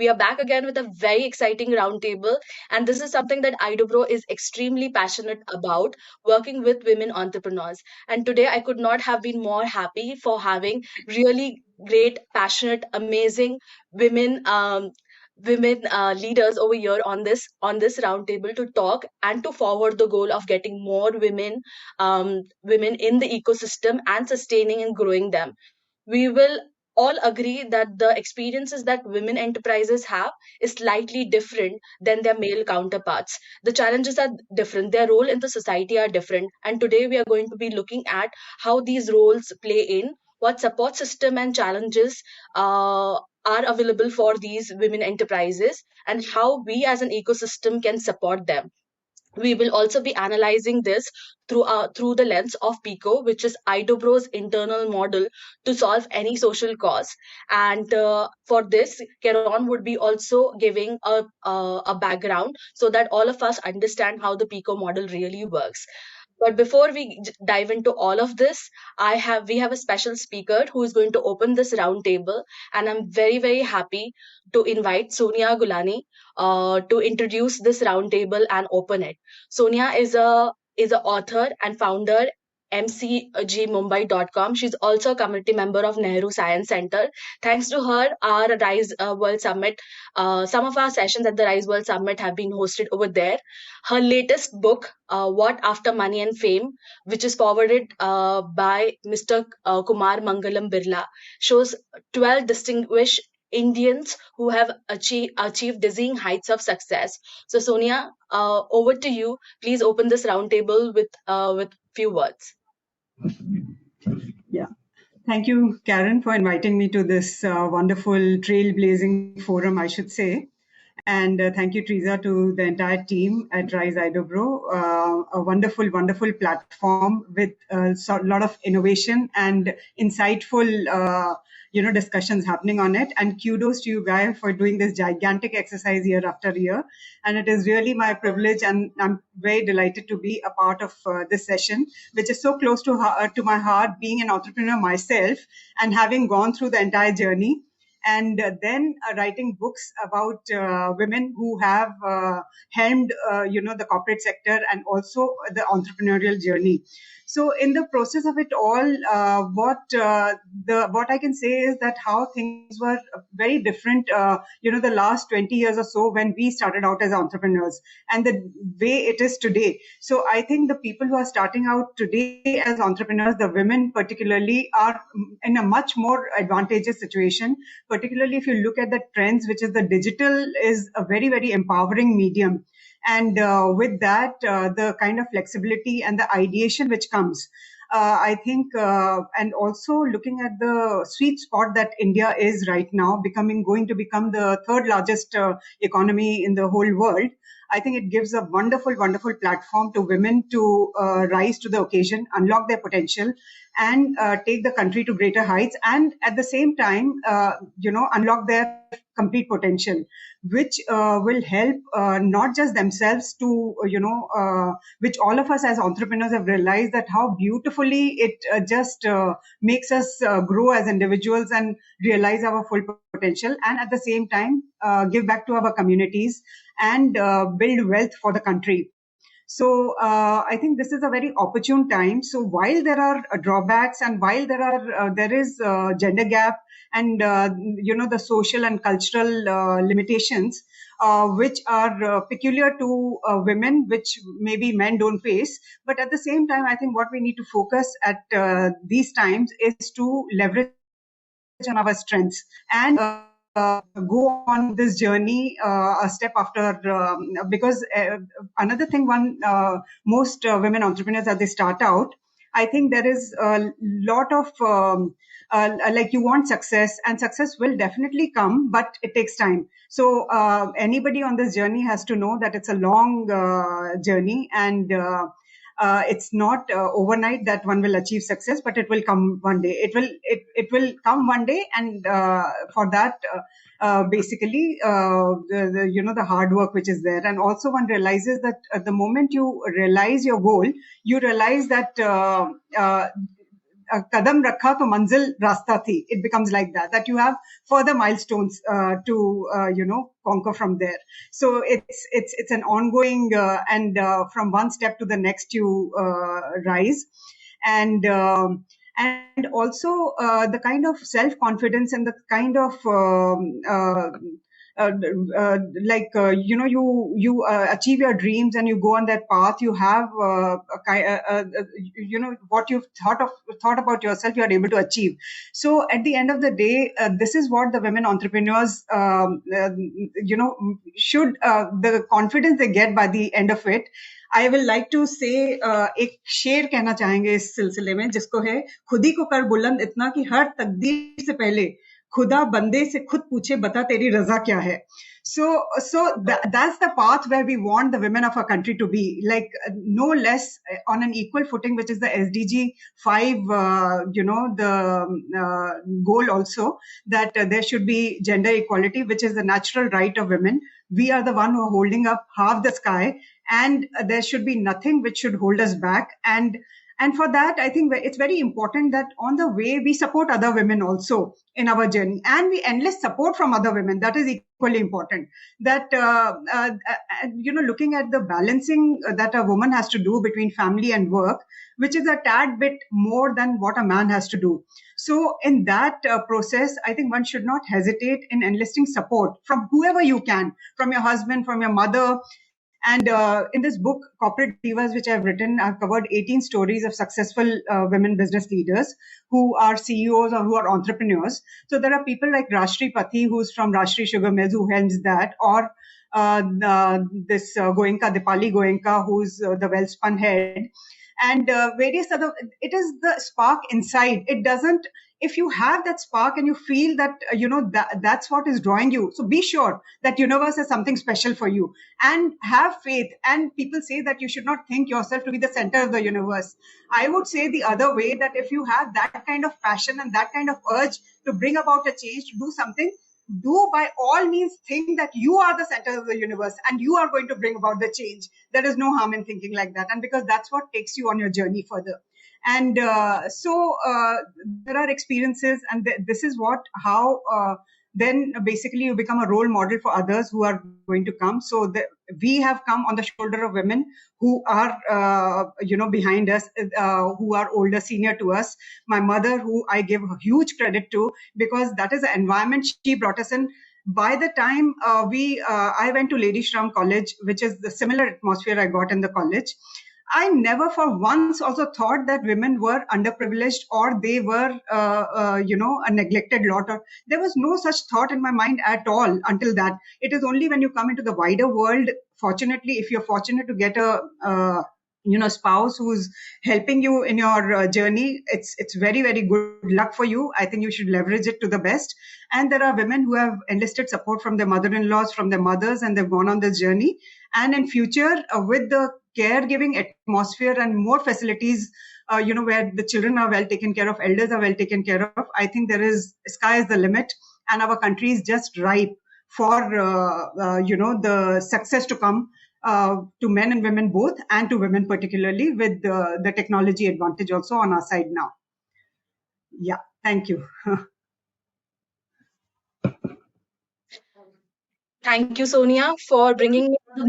We are back again with a very exciting roundtable, and this is something that IDOBRO is extremely passionate about, working with women entrepreneurs. And today I could not have been more happy for having really great, passionate, amazing women leaders over here on this roundtable to talk and to forward the goal of getting more women in the ecosystem and sustaining and growing them. We will all agree that the experiences that women enterprises have is slightly different than their male counterparts. The challenges are different, their role in the society are different, and today we are going to be looking at how these roles play in, what support system and challenges are available for these women enterprises, and how we as an ecosystem can support them. We will also be analyzing this through the lens of PICO, which is IDOBRO's internal model to solve any social cause. And for this, Keron would be also giving a background so that all of us understand how the PICO model really works. But before we dive into all of this, we have a special speaker who is going to open this roundtable, and I'm very happy to invite Sonia Gulani to introduce this roundtable and open it. Sonia is a author and founder mcgmumbai.com. She's also a community member of Nehru Science Center. Thanks to her, our Rise World Summit, some of our sessions at the Rise World Summit have been hosted over there. Her latest book, What After Money and Fame, which is forwarded by Mr. Kumar Mangalam Birla, shows 12 distinguished Indians who have achieved dizzying heights of success. So, Sonia, over to you. Please open this roundtable with few words. Yeah. Thank you, Karen, for inviting me to this wonderful trailblazing forum, I should say. And thank you, Teresa, to the entire team at Rise IDOBRO. A wonderful, wonderful platform with a lot of innovation and insightful, discussions happening on it. And kudos to you guys for doing this gigantic exercise year after year. And it is really my privilege, and I'm very delighted to be a part of this session, which is so close to my heart, being an entrepreneur myself and having gone through the entire journey. And then writing books about women who have helmed, the corporate sector and also the entrepreneurial journey. So in the process of it all, what I can say is that how things were very different, the last 20 years or so when we started out as entrepreneurs and the way it is today. So I think the people who are starting out today as entrepreneurs, the women particularly, are in a much more advantageous situation, particularly if you look at the trends, which is the digital is a very, very empowering medium. And with that, the kind of flexibility and the ideation which comes, I think, and also looking at the sweet spot that India is right now, going to become the third largest economy in the whole world. I think it gives a wonderful, wonderful platform to women to rise to the occasion, unlock their potential, and take the country to greater heights, and at the same time, unlock their complete potential, which will help not just themselves to, which all of us as entrepreneurs have realized that how beautifully it just makes us grow as individuals and realize our full potential, and at the same time give back to our communities and build wealth for the country. So I think this is a very opportune time. So while there are drawbacks and while there is gender gap and the social and cultural limitations which are peculiar to women, which maybe men don't face, but at the same time, I think what we need to focus at these times is to leverage on our strengths and go on this journey a step after, because another thing, most women entrepreneurs, as they start out, I think there is a lot of like, you want success, and success will definitely come, but it takes time. So anybody on this journey has to know that it's a long journey, and it's not overnight that one will achieve success, but it will come one day. It will come one day, and for that, basically, the hard work which is there, and also one realizes that the moment you realize your goal, you realize that kadam rakha to manzil rasta thi. It becomes like that you have further milestones to conquer from there. So it's an ongoing and from one step to the next you rise. And also the kind of self confidence and the kind of uh, achieve your dreams and you go on that path. You have what you've thought about yourself, you are able to achieve. So at the end of the day, this is what the women entrepreneurs should the confidence they get by the end of it. I will like to say एक शेर कहना चाहेंगे इस सिलसिले में, जिसको है, खुद ही को कर बुलंद इतना कि हर तकदीर से पहले खुदा बंदे से खुद पूछे बता तेरी रजा क्या है. That's the path where we want the women of our country to be, like no less on an equal footing, which is the SDG 5, the goal also, that there should be gender equality, which is the natural right of women. We are the one who are holding up half the sky, and there should be nothing which should hold us back. And for that, I think it's very important that on the way we support other women also in our journey, and we enlist support from other women. That is equally important. That looking at the balancing that a woman has to do between family and work, which is a tad bit more than what a man has to do. So in that process, I think one should not hesitate in enlisting support from whoever you can, from your husband, from your mother. And in this book, Corporate Divas, which I've written, I've covered 18 stories of successful women business leaders who are CEOs or who are entrepreneurs. So there are people like Rashri Pati, who's from Rashri Sugar Mills, who helms that, or this Goenka, Dipali Goenka, who's the Wellspun head, and various other. It is the spark inside. It doesn't. If you have that spark and you feel that that's what is drawing you, so be sure that universe has something special for you, and have faith. And people say that you should not think yourself to be the center of the universe. I would say the other way, that if you have that kind of passion and that kind of urge to bring about a change, to do something, do by all means think that you are the center of the universe and you are going to bring about the change. There is no harm in thinking like that, and because that's what takes you on your journey further. And there are experiences, and this is how then basically you become a role model for others who are going to come. So we have come on the shoulder of women who are behind us, who are older, senior to us. My mother, who I give huge credit to, because that is the environment she brought us in. By the time I went to Lady Shram College, which is the similar atmosphere I got in the college, I never for once also thought that women were underprivileged or they were, a neglected lot. Or there was no such thought in my mind at all until that. It is only when you come into the wider world, fortunately, if you're fortunate to get a spouse who's helping you in your journey, it's very, very good luck for you. I think you should leverage it to the best. And there are women who have enlisted support from their mother-in-laws, from their mothers, and they've gone on this journey. And in future, with the caregiving atmosphere and more facilities, where the children are well taken care of, elders are well taken care of, I think sky is the limit, and our country is just ripe for the success to come, to men and women both, and to women particularly, with the technology advantage also on our side now. Yeah, thank you. Thank you, Sonia, for bringing the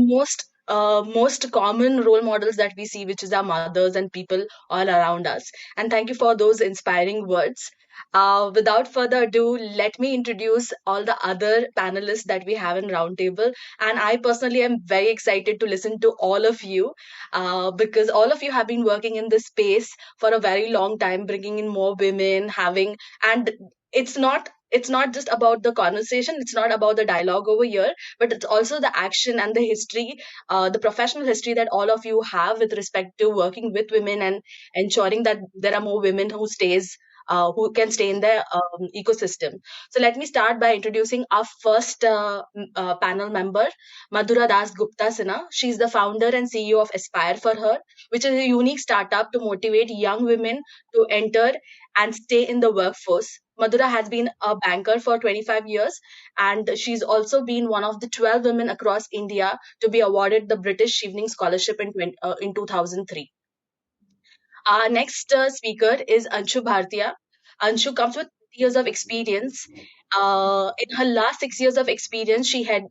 most common role models that we see, which is our mothers and people all around us. And thank you for those inspiring words. Without further ado, let me introduce all the other panelists that we have in Roundtable. And I personally am very excited to listen to all of you, because all of you have been working in this space for a very long time, bringing in more women, and it's not just about the conversation, it's not about the dialogue over here, but it's also the action and the history, the professional history that all of you have with respect to working with women and ensuring that there are more women who can stay in the ecosystem. So let me start by introducing our first panel member, Madhura Das Gupta Sinha. She's the founder and CEO of Aspire for Her, which is a unique startup to motivate young women to enter and stay in the workforce. Madhura has been a banker for 25 years, and she's also been one of the 12 women across India to be awarded the British Evening Scholarship in 2003. Our next speaker is Anshu Bhartiya. Anshu comes with 30 years of experience. In her last 6 years of experience, she had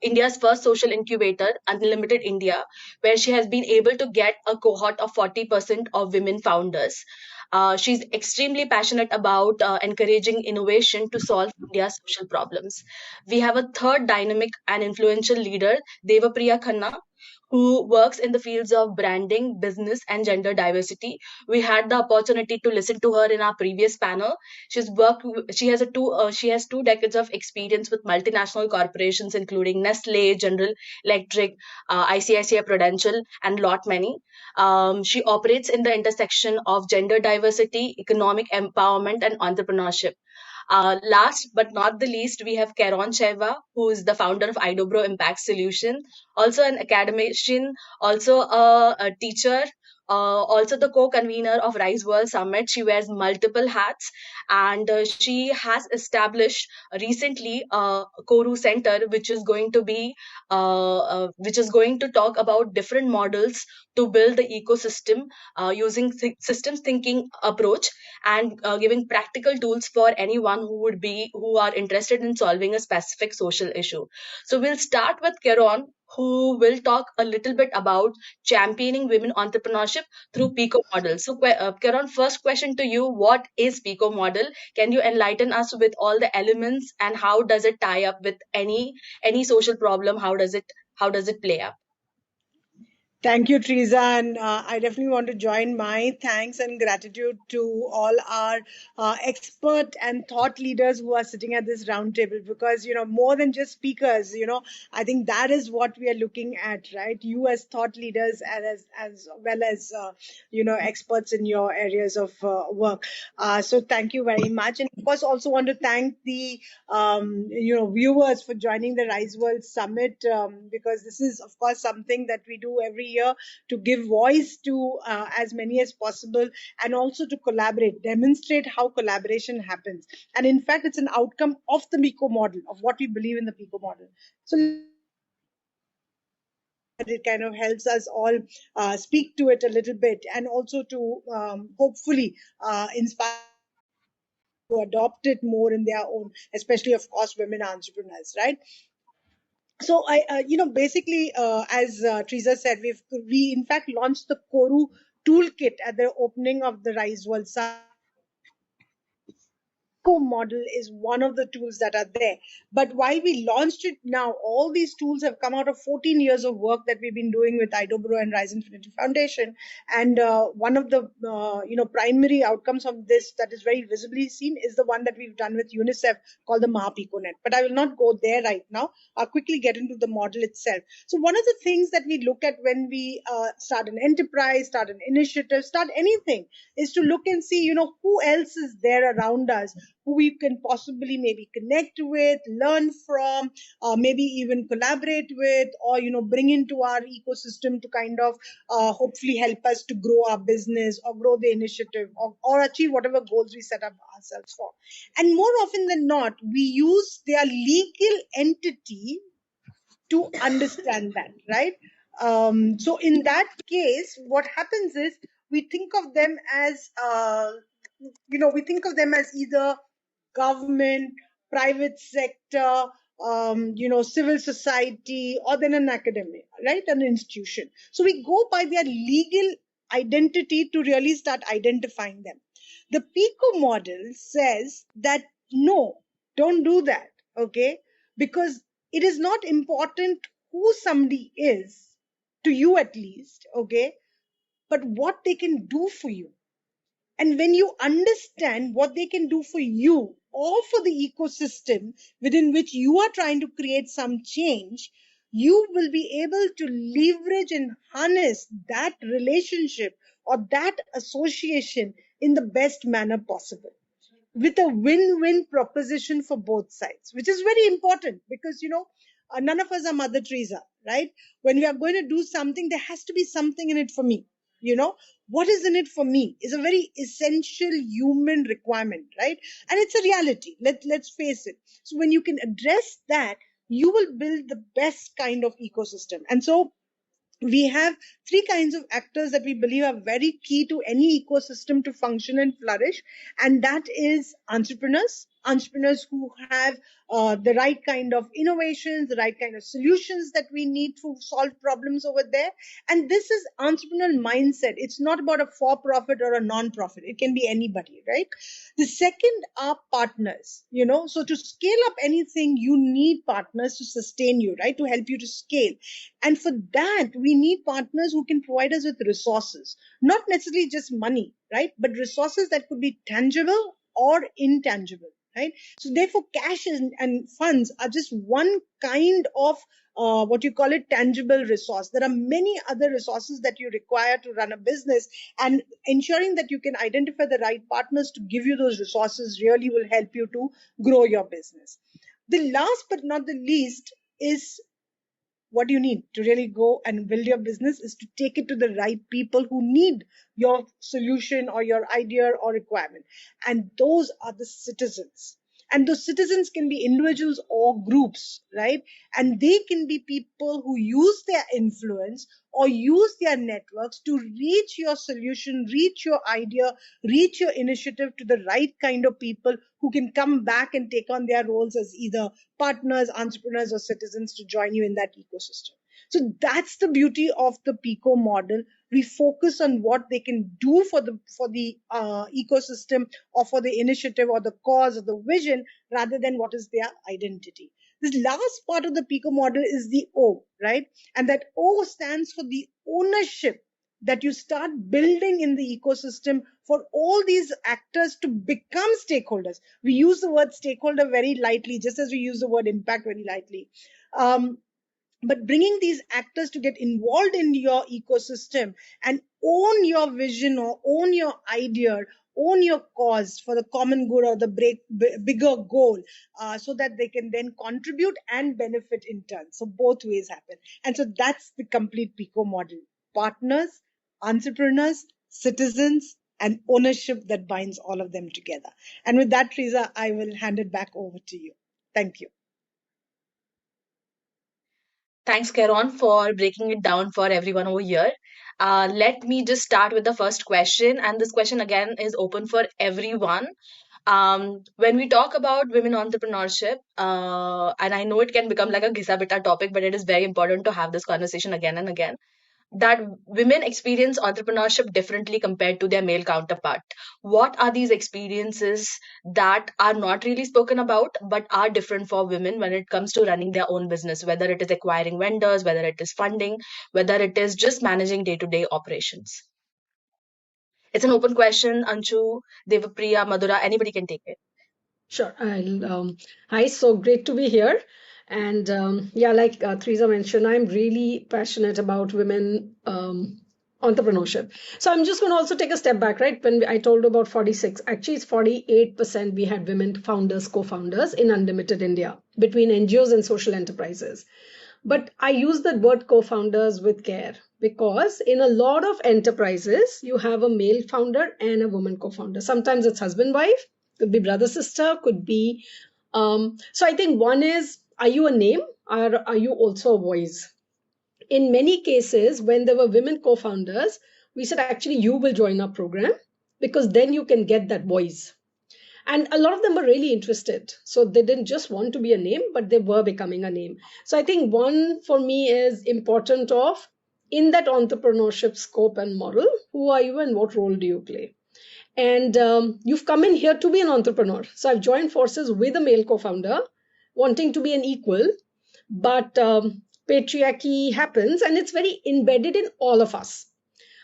India's first social incubator, Unlimited India, where she has been able to get a cohort of 40% of women founders. She's extremely passionate about encouraging innovation to solve India's social problems. We have a third dynamic and influential leader, Devapriya Khanna, who works in the fields of branding, business, and gender diversity. We had the opportunity to listen to her in our previous panel. She has 2 decades of experience with multinational corporations, including Nestle, General Electric, ICICI Prudential, and lot many. She operates in the intersection of gender diversity, economic empowerment, and entrepreneurship. Last but not the least, we have Keron Cheva, who is the founder of Idobro Impact Solution, also an academician, also a teacher, also the co-convener of Rise World Summit. She wears multiple hats, and she has established recently a Koru Center, which is going to talk about different models to build the ecosystem using systems thinking approach, and giving practical tools for anyone who are interested in solving a specific social issue. So we'll start with Keron, who will talk a little bit about championing women entrepreneurship through PICO model. So Keron, first question to you: what is PICO model? Can you enlighten us with all the elements, and how does it tie up with any social problem? How does it play up? Thank you, Teresa. And I definitely want to join my thanks and gratitude to all our expert and thought leaders who are sitting at this round table, because, more than just speakers, I think that is what we are looking at, right? You as thought leaders and as well as, experts in your areas of work. So thank you very much. And of course, also want to thank the, viewers for joining the Rise World Summit, because this is, of course, something that we do every year to give voice to as many as possible, and also to collaborate, demonstrate how collaboration happens. And in fact, it's an outcome of the PICO model, of what we believe in the PICO model. So it kind of helps us all speak to it a little bit, and also to hopefully inspire to adopt it more in their own, especially, of course, women entrepreneurs, right? So basically, as Teresa said, we in fact launched the Koru toolkit at the opening of the Rise World Summit. Model is one of the tools that are there. But while we launched it now, all these tools have come out of 14 years of work that we've been doing with Idobro and Rise Infinity Foundation. And one of the primary outcomes of this that is very visibly seen is the one that we've done with UNICEF, called the PECONET. But I will not go there right now. I'll quickly get into the model itself. So one of the things that we look at when we start an enterprise, start an initiative, start anything, is to look and see, who else is there around us, who we can possibly maybe connect with, learn from, maybe even collaborate with, or bring into our ecosystem to kind of hopefully help us to grow our business, or grow the initiative, or achieve whatever goals we set up ourselves for. And more often than not, we use their legal entity to understand that, right? So in that case, what happens is we think of them as either government, private sector, civil society, or then an academia, right? An institution. So we go by their legal identity to really start identifying them. The PICO model says that no, don't do that, okay? Because it is not important who somebody is, to you at least, okay? But what they can do for you. And when you understand what they can do for you or for the ecosystem within which you are trying to create some change, you will be able to leverage and harness that relationship or that association in the best manner possible, with a win-win proposition for both sides, which is very important, because none of us are Mother Teresa, right? When we are going to do something, there has to be something in it for me. What is in it for me is a very essential human requirement, right? And it's a reality. Let's face it. So when you can address that, you will build the best kind of ecosystem. And so we have three kinds of actors that we believe are very key to any ecosystem to function and flourish, and that is entrepreneurs who have the right kind of innovations, the right kind of solutions that we need to solve problems over there. And this is entrepreneurial mindset. It's not about a for-profit or a non-profit. It can be anybody, right? The second are partners. So to scale up anything, you need partners to sustain you, right? To help you to scale. And for that, we need partners who can provide us with resources, not necessarily just money, right? But resources that could be tangible or intangible, right? So therefore, cash and funds are just one kind of what you call it, tangible resource. There are many other resources that you require to run a business, and ensuring that you can identify the right partners to give you those resources really will help you to grow your business. The last but not the least is what you need to really go and build your business is to take it to the right people who need your solution or your idea or requirement. And those are the citizens. And those citizens can be individuals or groups, right? And they can be people who use their influence or use their networks to reach your solution, reach your idea, reach your initiative to the right kind of people who can come back and take on their roles as either partners, entrepreneurs, or citizens to join you in that ecosystem. So that's the beauty of the PECO model. We focus on what they can do for the ecosystem or for the initiative or the cause or the vision rather than what is their identity. This last part of the PECO model is the O, right? And that O stands for the ownership that you start building in the ecosystem for all these actors to become stakeholders. We use the word stakeholder very lightly, just as we use the word impact very lightly. But bringing these actors to get involved in your ecosystem and own your vision or own your idea, own your cause for the common good or the bigger goal, so that they can then contribute and benefit in turn. So both ways happen. And so that's the complete PICO model. Partners, entrepreneurs, citizens, and ownership that binds all of them together. And with that, Teresa, I will hand it back over to you. Thank you. Thanks, Karon, for breaking it down for everyone over here. Let me just start with the first question. And this question, again, is open for everyone. When we talk about women entrepreneurship, and I know it can become like a ghisa-bita topic, but it is very important to have this conversation again and again, that women experience entrepreneurship differently compared to their male counterpart. What are these experiences that are not really spoken about but are different for women when it comes to running their own business, whether it is acquiring vendors, whether it is funding, whether it is just managing day to day operations? It's an open question. Anshu, Devapriya, Madhura, anybody can take it. Sure. Hi, so great to be here. And yeah, like Teresa mentioned, I'm really passionate about women entrepreneurship. So I'm just going to also take a step back, right? When I told about 46, actually it's 48% we had women founders, co-founders in Unlimited India between NGOs and social enterprises. But I use the word co-founders with care because in a lot of enterprises, you have a male founder and a woman co-founder. Sometimes it's husband-wife, could be brother-sister, could be. So I think one is, are you a name or are you also a voice? In many cases, when there were women co-founders, we said, actually, you will join our program because then you can get that voice. And a lot of them were really interested. So they didn't just want to be a name, but they were becoming a name. So I think one for me is important of in that entrepreneurship scope and model, who are you and what role do you play? And you've come in here to be an entrepreneur. So I've joined forces with a male co-founder, wanting to be an equal, but patriarchy happens and it's very embedded in all of us.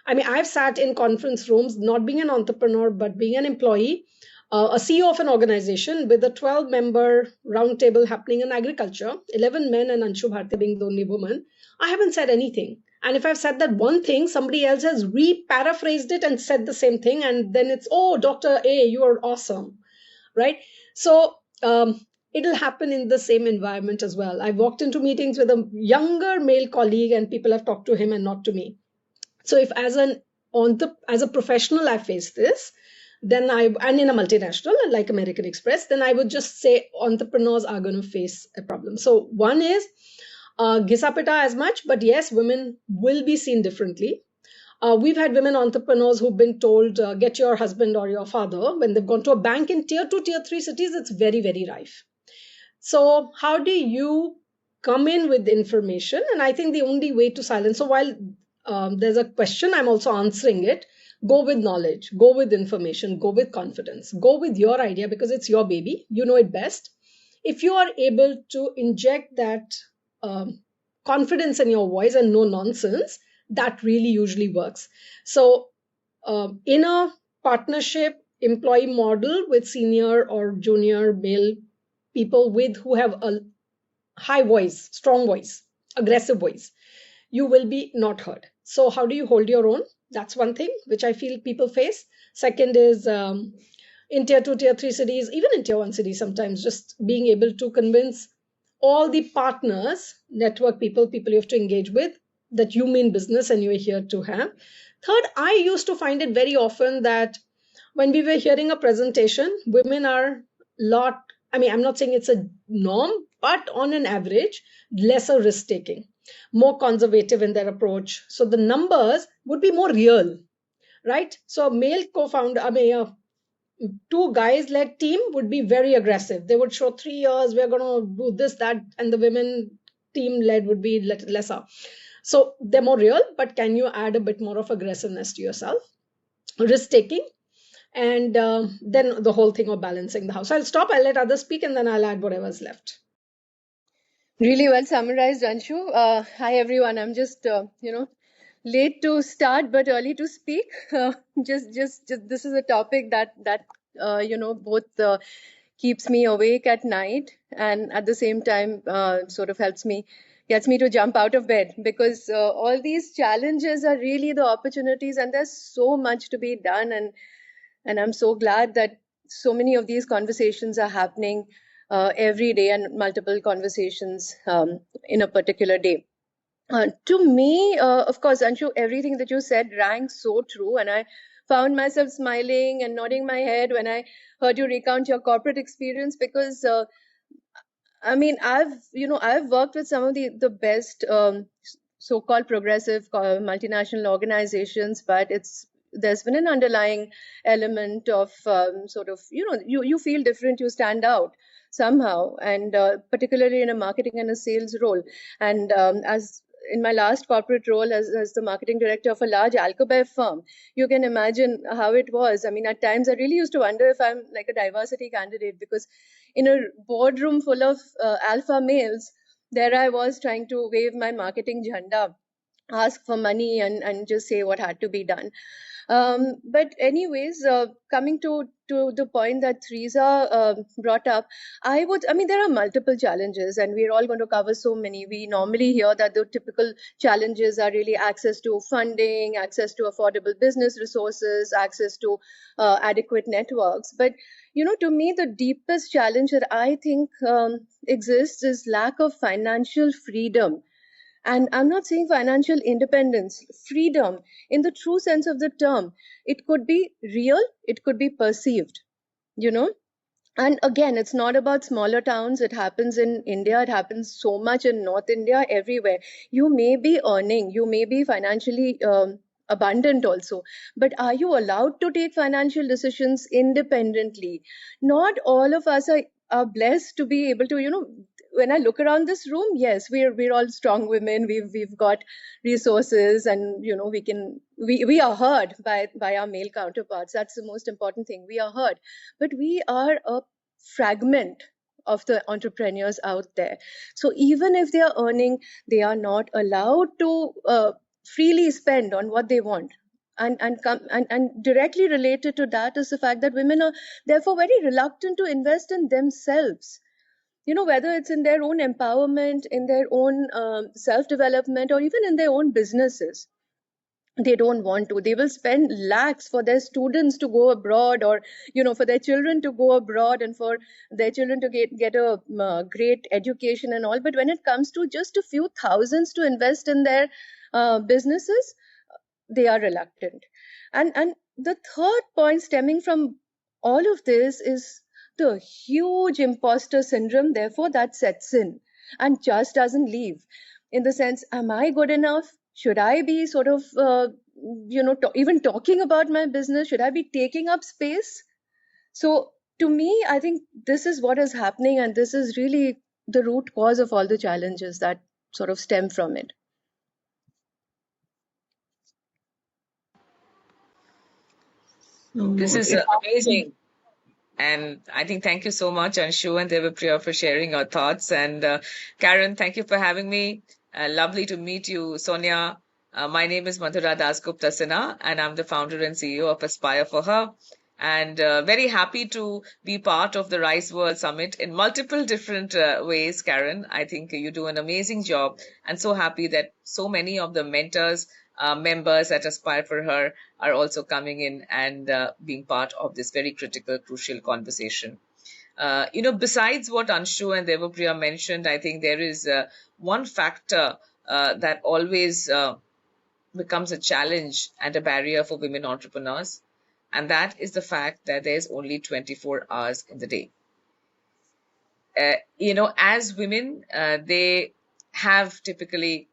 I mean, I've sat in conference rooms, not being an entrepreneur, but being an employee, a CEO of an organization with a 12-member roundtable happening in agriculture, 11 men and Anshu Bharti being the only woman. I haven't said anything. And if I've said that one thing, somebody else has re-paraphrased it and said the same thing. And then it's, oh, Dr. A, you are awesome, right? So it'll happen in the same environment as well. I walked into meetings with a younger male colleague and people have talked to him and not to me. So if as a professional I face this, then and in a multinational like American Express, then I would just say entrepreneurs are going to face a problem. So one is Gisapita as much, but yes, women will be seen differently. We've had women entrepreneurs who've been told, get your husband or your father. When they've gone to a bank in tier 2, tier 3 cities, it's very, very rife. So how do you come in with information? And I think the only way to silence, so while there's a question, I'm also answering it. Go with knowledge, go with information, go with confidence, go with your idea because it's your baby. You know it best. If you are able to inject that confidence in your voice and no nonsense, that really usually works. So in a partnership employee model with senior or junior male people with who have a high voice, strong voice, aggressive voice, you will be not heard. So how do you hold your own? That's one thing which I feel people face. Second is in tier 2, tier 3 cities, even in tier 1 cities, sometimes just being able to convince all the partners, network people you have to engage with, that you mean business and you're here to have. Third, I used to find it very often that when we were hearing a presentation, women are lot, I mean, I'm not saying it's a norm, but on an average, lesser risk taking, more conservative in their approach. So the numbers would be more real, right? So a male co-founder, I mean, a two guys led team would be very aggressive. They would show 3 years, we're going to do this, that, and the women team led would be lesser. So they're more real, but can you add a bit more of aggressiveness to yourself? Risk taking. And then the whole thing of balancing the house. I'll stop, I'll let others speak, and then I'll add whatever's left. Really well summarized, Anshu. Hi, everyone. I'm just, late to start but early to speak. Just this is a topic that both keeps me awake at night and at the same time sort of gets me to jump out of bed because all these challenges are really the opportunities, and there's so much to be done. And I'm so glad that so many of these conversations are happening every day, and multiple conversations in a particular day. To me, of course, Anshu, everything that you said rang so true, and I found myself smiling and nodding my head when I heard you recount your corporate experience because I mean, I've worked with some of the best so-called progressive multinational organizations, but there's been an underlying element of sort of, you feel different, you stand out somehow, and particularly in a marketing and a sales role. And as in my last corporate role as the marketing director of a large alcobev firm, you can imagine how it was. I mean, at times I really used to wonder if I'm like a diversity candidate because in a boardroom full of alpha males, there I was trying to wave my marketing jhanda, ask for money and just say what had to be done. But anyways, coming to the point that Teresa brought up, I mean, there are multiple challenges and we're all going to cover so many. We normally hear that the typical challenges are really access to funding, access to affordable business resources, access to adequate networks. But, to me, the deepest challenge that I think exists is lack of financial freedom. And I'm not saying financial independence, freedom in the true sense of the term. It could be real, it could be perceived, And again, it's not about smaller towns. It happens in India. It happens so much in North India, everywhere. You may be earning, you may be financially abundant also, but are you allowed to take financial decisions independently? Not all of us are blessed to be able to, when I look around this room, yes, we're all strong women. We've got resources, and we are heard by our male counterparts. That's the most important thing. We are heard, but we are a fragment of the entrepreneurs out there. So even if they are earning, they are not allowed to freely spend on what they want. And directly related to that is the fact that women are therefore very reluctant to invest in themselves. Whether it's in their own empowerment, in their own self-development, or even in their own businesses. They don't want to. They will spend lakhs for their students to go abroad, or for their children to go abroad, and for their children to get a great education and all. But when it comes to just a few thousands to invest in their businesses, they are reluctant. And the third point stemming from all of this is the huge imposter syndrome, therefore, that sets in. and just doesn't leave. In the sense, am I good enough? Should I be sort of, even talking about my business? Should I be taking up space? So to me, I think this is what is happening, and this is really the root cause of all the challenges that sort of stem from it. This is amazing. And I think thank you so much, Anshu and Devapriya, for sharing your thoughts. And Karen, thank you for having me. Lovely to meet you, Sonia. My name is Madhura Dasgupta Sinha, and I'm the founder and CEO of Aspire for Her. And very happy to be part of the Rise World Summit in multiple different ways, Karen. I think you do an amazing job, and so happy that so many of the mentors, members at Aspire for Her are also coming in and being part of this very critical, crucial conversation. Besides what Anshu and Devapriya mentioned, I think there is one factor that always becomes a challenge and a barrier for women entrepreneurs, and that is the fact that there's only 24 hours in the day. As women, they have typically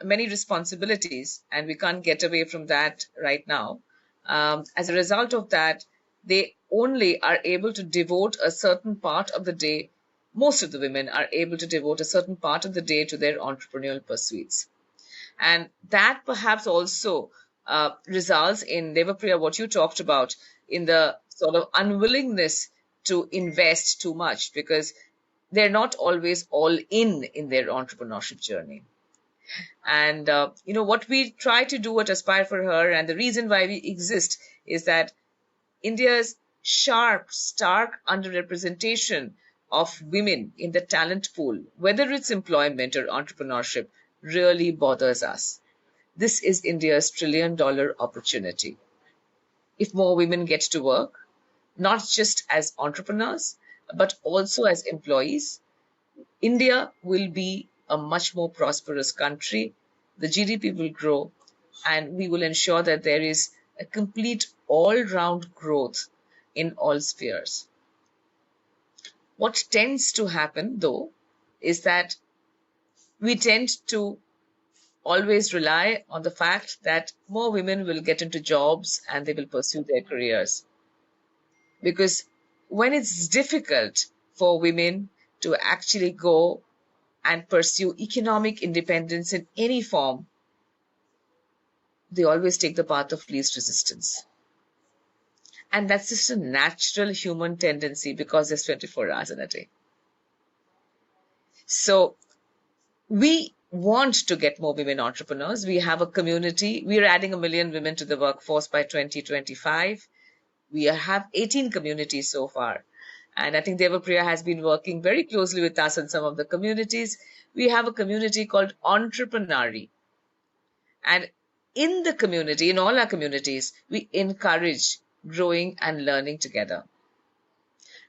many responsibilities, and we can't get away from that right now. As a result of that, they only are able to devote a certain part of the day. Most of the women are able to devote a certain part of the day to their entrepreneurial pursuits. And that perhaps also results in, Devapriya, what you talked about, in the sort of unwillingness to invest too much, because they're not always all in their entrepreneurship journey. And, what we try to do at Aspire for Her, and the reason why we exist, is that India's sharp, stark underrepresentation of women in the talent pool, whether it's employment or entrepreneurship, really bothers us. This is India's $1 trillion opportunity. If more women get to work, not just as entrepreneurs, but also as employees, India will be a much more prosperous country. The GDP will grow, and we will ensure that there is a complete all-round growth in all spheres. What tends to happen, though, is that we tend to always rely on the fact that more women will get into jobs and they will pursue their careers. Because when it's difficult for women to actually go and pursue economic independence in any form, they always take the path of least resistance. And that's just a natural human tendency because there's 24 hours in a day. So we want to get more women entrepreneurs. We have a community. We are adding 1 million women to the workforce by 2025. We have 18 communities so far. And I think Devapriya has been working very closely with us in some of the communities. We have a community called Entreprenari. And in the community, in all our communities, we encourage growing and learning together.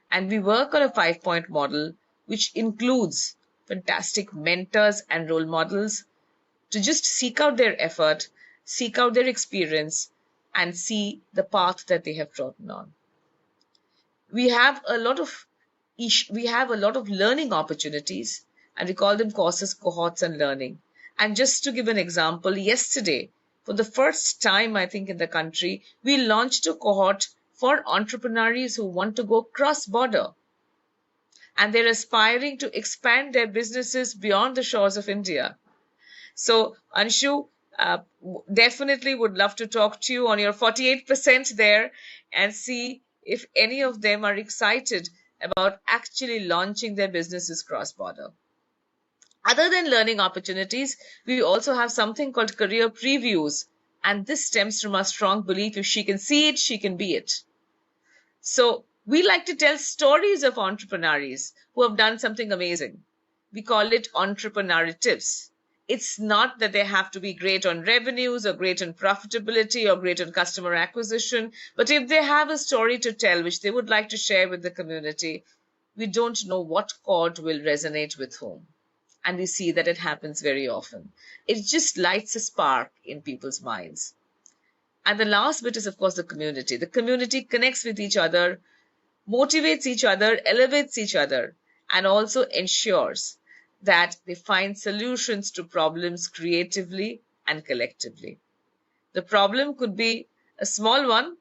And we work on a 5-point model, which includes fantastic mentors and role models to just seek out their effort, seek out their experience, and see the path that they have trodden on. We have a lot of learning opportunities, and we call them courses, cohorts, and learning. And just to give an example, yesterday, for the first time, I think, in the country, we launched a cohort for entrepreneurs who want to go cross-border. And they're aspiring to expand their businesses beyond the shores of India. So, Anshu, definitely would love to talk to you on your 48% there and see if any of them are excited about actually launching their businesses cross-border. Other than learning opportunities, we also have something called career previews. And this stems from our strong belief if she can see it, she can be it. So we like to tell stories of entrepreneurs who have done something amazing. We call it entrepreneurial tips. It's not that they have to be great on revenues or great on profitability or great on customer acquisition, but if they have a story to tell which they would like to share with the community, we don't know what chord will resonate with whom. And we see that it happens very often. It just lights a spark in people's minds. And the last bit is, of course, the community. The community connects with each other, motivates each other, elevates each other, and also ensures that they find solutions to problems creatively and collectively. The problem could be a small one,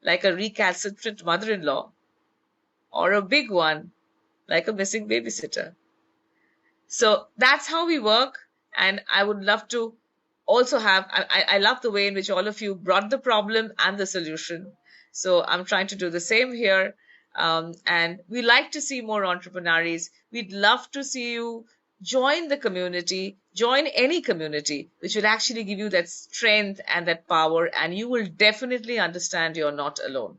like a recalcitrant mother-in-law, or a big one, like a missing babysitter. So that's how we work. And I would love to also I love the way in which all of you brought the problem and the solution. So I'm trying to do the same here. And we like to see more entrepreneurs. We'd love to see you join the community, join any community, which will actually give you that strength and that power. And you will definitely understand you're not alone.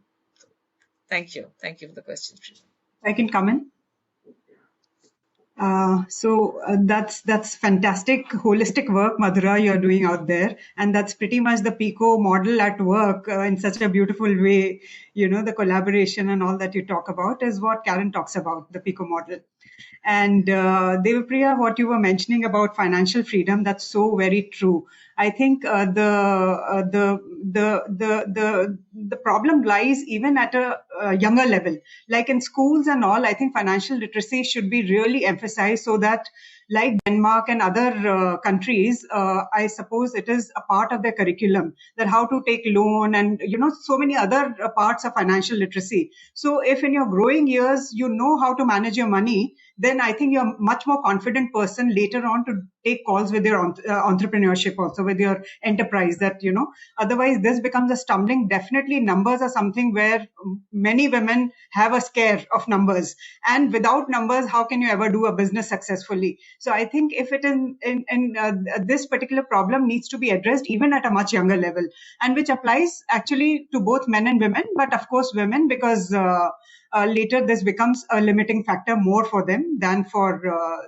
Thank you. Thank you for the question, Sridhar. I can come in. That's fantastic holistic work, Madhura, you're doing out there, and that's pretty much the PICO model at work in such a beautiful way. The collaboration and all that you talk about is what Karen talks about, the PICO model. And Devapriya, what you were mentioning about financial freedom, that's so very true. I think the problem lies even at a younger level, like in schools and all. I think financial literacy should be really emphasized so that, like Denmark and other countries, I suppose it is a part of their curriculum, that how to take loan and so many other parts of financial literacy. So if in your growing years you know how to manage your money, then I think you're a much more confident person later on to take calls with your entrepreneurship, also with your enterprise. That otherwise this becomes a stumbling. Definitely numbers are something where many women have a scare of numbers, and without numbers how can you ever do a business successfully? So I think if it in this particular problem needs to be addressed even at a much younger level, and which applies actually to both men and women, but of course women, because later this becomes a limiting factor more for them than for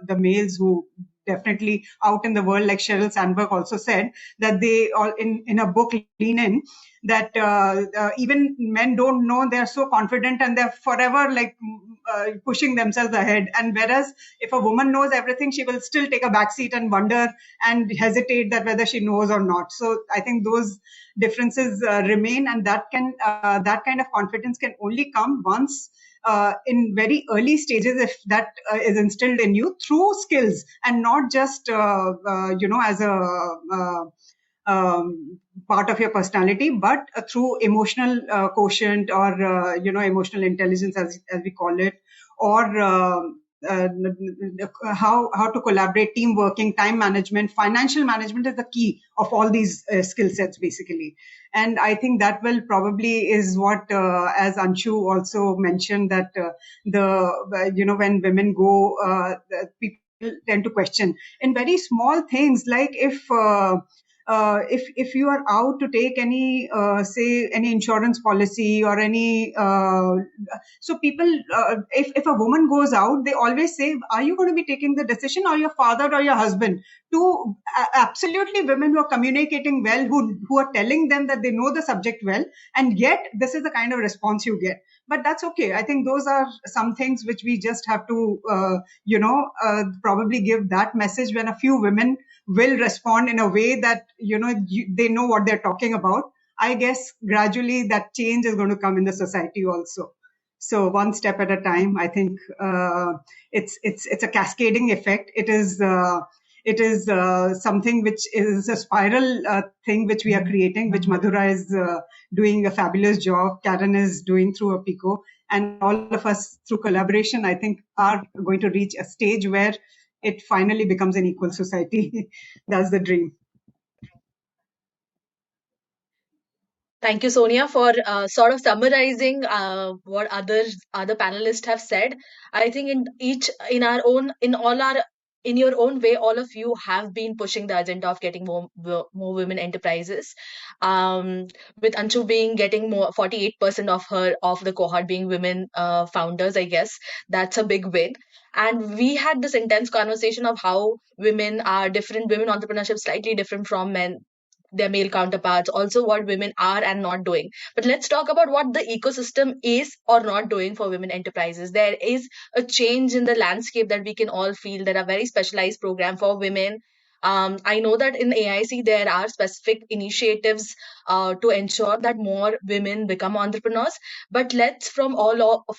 the males, who definitely out in the world, like Sheryl Sandberg also said, that they all in a book, Lean In, that even men don't know, they're so confident and they're forever like pushing themselves ahead. And whereas if a woman knows everything, she will still take a back seat and wonder and hesitate that whether she knows or not. So I think those differences remain, and that kind of confidence can only come once in very early stages, if that is instilled in you through skills and not just as a part of your personality, but through emotional quotient, or emotional intelligence, as we call it, or how to collaborate, team working, time management, financial management is the key of all these skill sets basically. And I think that will probably is what, as Anshu also mentioned, that when women go, people tend to question in very small things, like if you are out to take any say any insurance policy or any so people, if a woman goes out, they always say, are you going to be taking the decision, or your father or your husband? To absolutely women who are communicating well, who are telling them that they know the subject well, and yet this is the kind of response you get. But that's okay. I think those are some things which we just have to probably give that message, when a few women will respond in a way that they know what they're talking about. I guess gradually that change is going to come in the society also. So one step at a time. I think it's a cascading effect. It is something which is a spiral thing which we are creating, which Madhura is doing a fabulous job. Karen is doing through a PICO, and all of us through collaboration, I think, are going to reach a stage where it finally becomes an equal society. That's the dream. Thank you, Sonia, for sort of summarizing what other panelists have said. I think in your own way, all of you have been pushing the agenda of getting more women enterprises. With Anshu getting more 48% of the cohort being women founders, I guess that's a big win. And we had this intense conversation of how women are different, women entrepreneurship slightly different from men, their male counterparts, also what women are and not doing. But let's talk about what the ecosystem is or not doing for women enterprises. There is a change in the landscape that we can all feel. There are very specialized programs for women. I know that in AIC there are specific initiatives to ensure that more women become entrepreneurs. But let's, from all of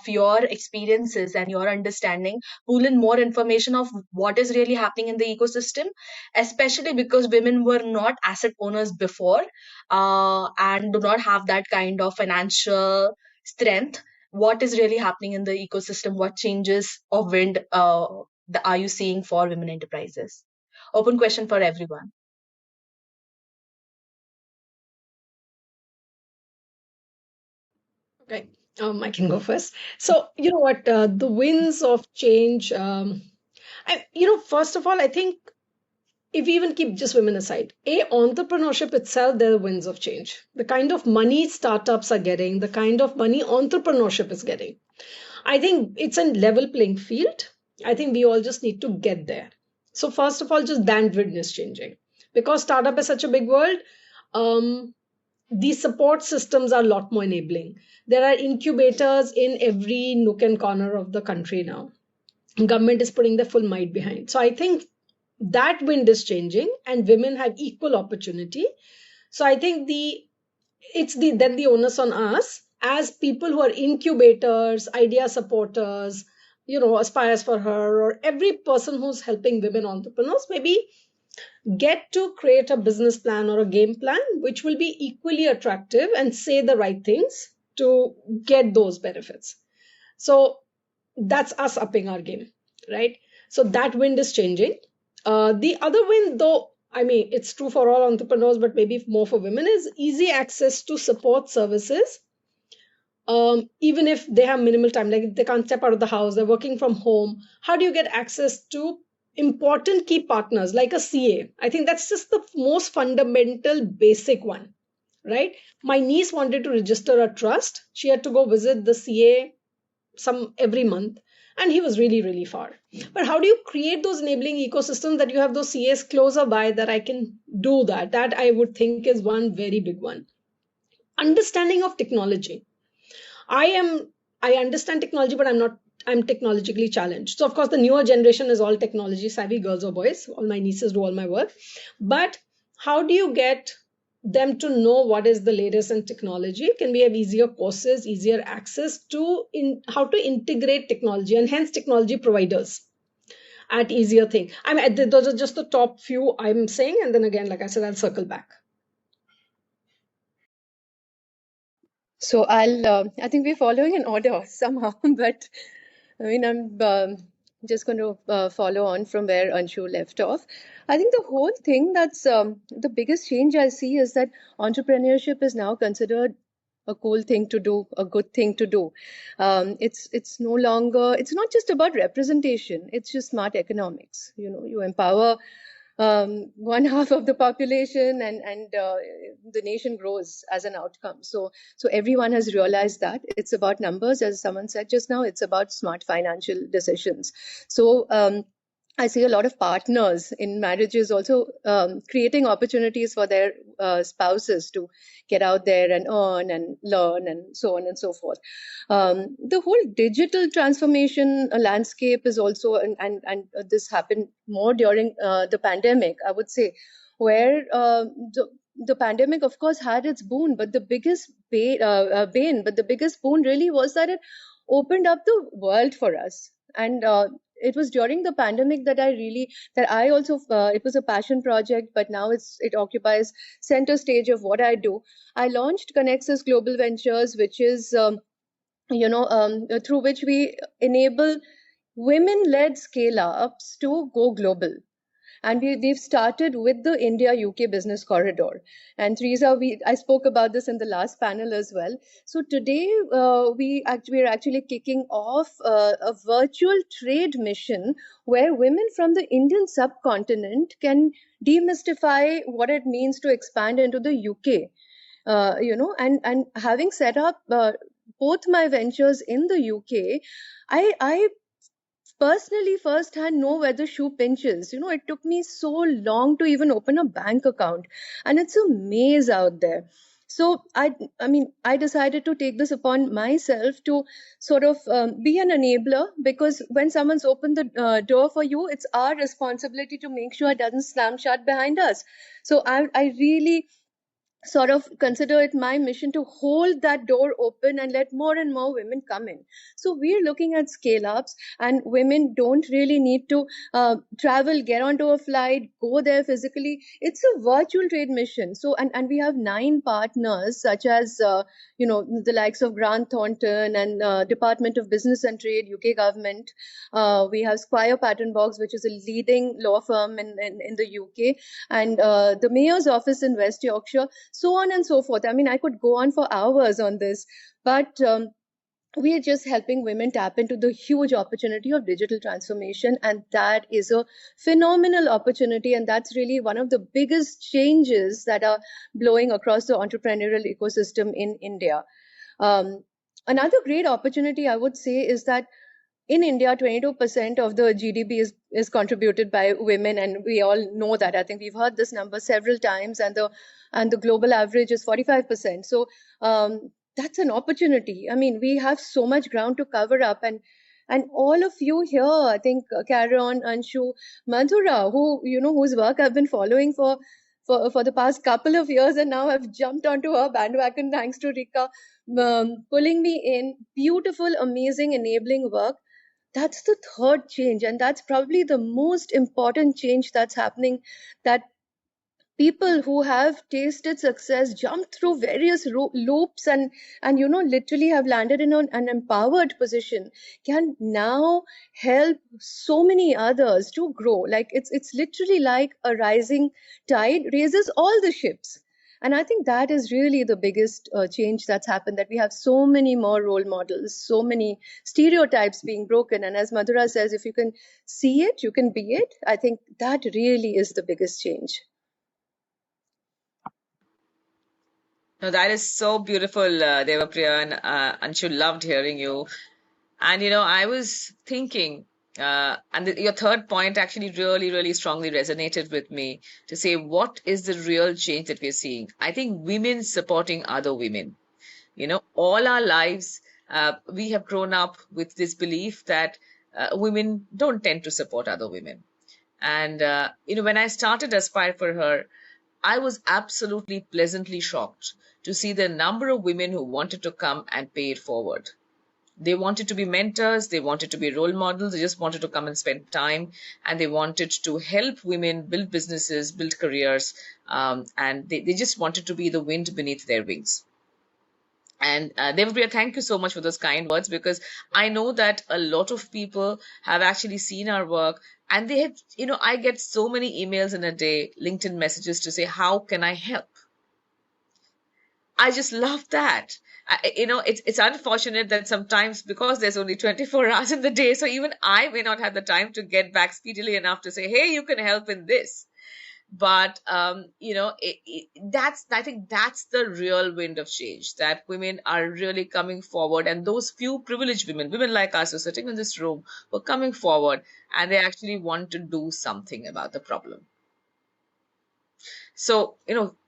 your experiences and your understanding, pull in more information of what is really happening in the ecosystem, especially because women were not asset owners before, and do not have that kind of financial strength. What is really happening in the ecosystem? What changes of wind are you seeing for women enterprises? Open question for everyone. Okay, I can go first. So, you know what, the winds of change, first of all, I think if we even keep just women aside, entrepreneurship itself, there are winds of change. The kind of money startups are getting, the kind of money entrepreneurship is getting. I think it's a level playing field. I think we all just need to get there. So first of all, just bandwidth is changing because startup is such a big world. Um, these support systems are a lot more enabling. There are incubators in every nook and corner of the country now. Government is putting the full might behind. So I think that wind is changing and women have equal opportunity. So I think then the onus on us as people who are incubators, idea supporters, aspires for her, or every person who's helping women entrepreneurs, maybe get to create a business plan or a game plan which will be equally attractive and say the right things to get those benefits. So that's us upping our game, right? So that wind is changing. The other wind, though, I mean, it's true for all entrepreneurs, but maybe more for women, is easy access to support services. Even if they have minimal time, like if they can't step out of the house, they're working from home, how do you get access to important key partners like a CA? I think that's just the most fundamental basic one, right? My niece wanted to register a trust. She had to go visit the CA every month, and he was really, really far. But how do you create those enabling ecosystems that you have those CAs closer by that I can do that? That I would think is one very big one. Understanding of technology. I understand technology, but I'm technologically challenged. So of course the newer generation is all technology savvy, girls or boys. All my nieces do all my work. But how do you get them to know what is the latest in technology? Can we have easier courses, easier access to how to integrate technology, and hence technology providers at easier thing? I mean, those are just the top few I'm saying, and then again, like I said, I'll circle back. So I think we're following an order somehow, but I mean, I'm just going to follow on from where Anshu left off. I think the whole thing that's the biggest change I see is that entrepreneurship is now considered a cool thing to do, a good thing to do. It's no longer, it's not just about representation, it's just smart economics. You empower one half of the population, and the nation grows as an outcome. So everyone has realized that it's about numbers, as someone said just now. It's about smart financial decisions. So I see a lot of partners in marriages also creating opportunities for their spouses to get out there and earn and learn and so on and so forth. The whole digital transformation landscape is also, and this happened more during the pandemic, I would say, where the pandemic, of course, had its boon, but the biggest bane, but the biggest boon really was that it opened up the world for us. And it was during the pandemic that I also, it was a passion project, but now it occupies center stage of what I do. I launched Connexus Global Ventures, which is, through which we enable women-led scale-ups to go global. And we've started with the India-UK business corridor. And Teresa, I spoke about this in the last panel as well. So today we're actually kicking off a virtual trade mission where women from the Indian subcontinent can demystify what it means to expand into the UK. And having set up both my ventures in the UK, I personally firsthand know where the shoe pinches. It took me so long to even open a bank account, and it's a maze out there. So I mean, I decided to take this upon myself to sort of be an enabler, because when someone's opened the door for you, it's our responsibility to make sure it doesn't slam shut behind us. So I really sort of consider it my mission to hold that door open and let more and more women come in. So we're looking at scale ups, and women don't really need to travel, get onto a flight, go there physically. It's a virtual trade mission. So and we have 9 partners, such as the likes of Grant Thornton and Department of Business and Trade, UK government. We have Squire Patent Box, which is a leading law firm in the UK, and the mayor's office in West Yorkshire, so on and so forth. I mean, I could go on for hours on this, but we are just helping women tap into the huge opportunity of digital transformation, and that is a phenomenal opportunity, and that's really one of the biggest changes that are blowing across the entrepreneurial ecosystem in India. Another great opportunity, I would say, is that in India, 22% of the GDP is contributed by women, and we all know that. I think we've heard this number several times, and the global average is 45%. So that's an opportunity. I mean, we have so much ground to cover up, and all of you here, I think Karen, Anshu, Madhura, whose work I've been following for the past couple of years, and now I've jumped onto her bandwagon thanks to Rika pulling me in. Beautiful, amazing, enabling work. That's the third change, and that's probably the most important change that's happening, that people who have tasted success, jumped through various loops, and literally have landed in an empowered position, can now help so many others to grow. Like it's literally like a rising tide raises all the ships. And I think that is really the biggest change that's happened, that we have so many more role models, so many stereotypes being broken. And as Madhura says, if you can see it, you can be it. I think that really is the biggest change. No, that is so beautiful, Devapriya, and Anshu, loved hearing you. And I was thinking, your third point actually really, really strongly resonated with me, to say what is the real change that we're seeing. I think women supporting other women. All our lives, we have grown up with this belief that women don't tend to support other women. And, when I started Aspire for Her, I was absolutely pleasantly shocked to see the number of women who wanted to come and pay it forward. They wanted to be mentors, they wanted to be role models, they just wanted to come and spend time, and they wanted to help women build businesses, build careers, and they just wanted to be the wind beneath their wings. And Devapriya, thank you so much for those kind words, because I know that a lot of people have actually seen our work, and they have, I get so many emails in a day, LinkedIn messages to say, how can I help? I just love that. It's unfortunate that sometimes, because there's only 24 hours in the day, so even I may not have the time to get back speedily enough to say, hey, you can help in this. But I think that's the real wind of change, that women are really coming forward, and those few privileged women like us who are sitting in this room, were coming forward, and they actually want to do something about the problem. So,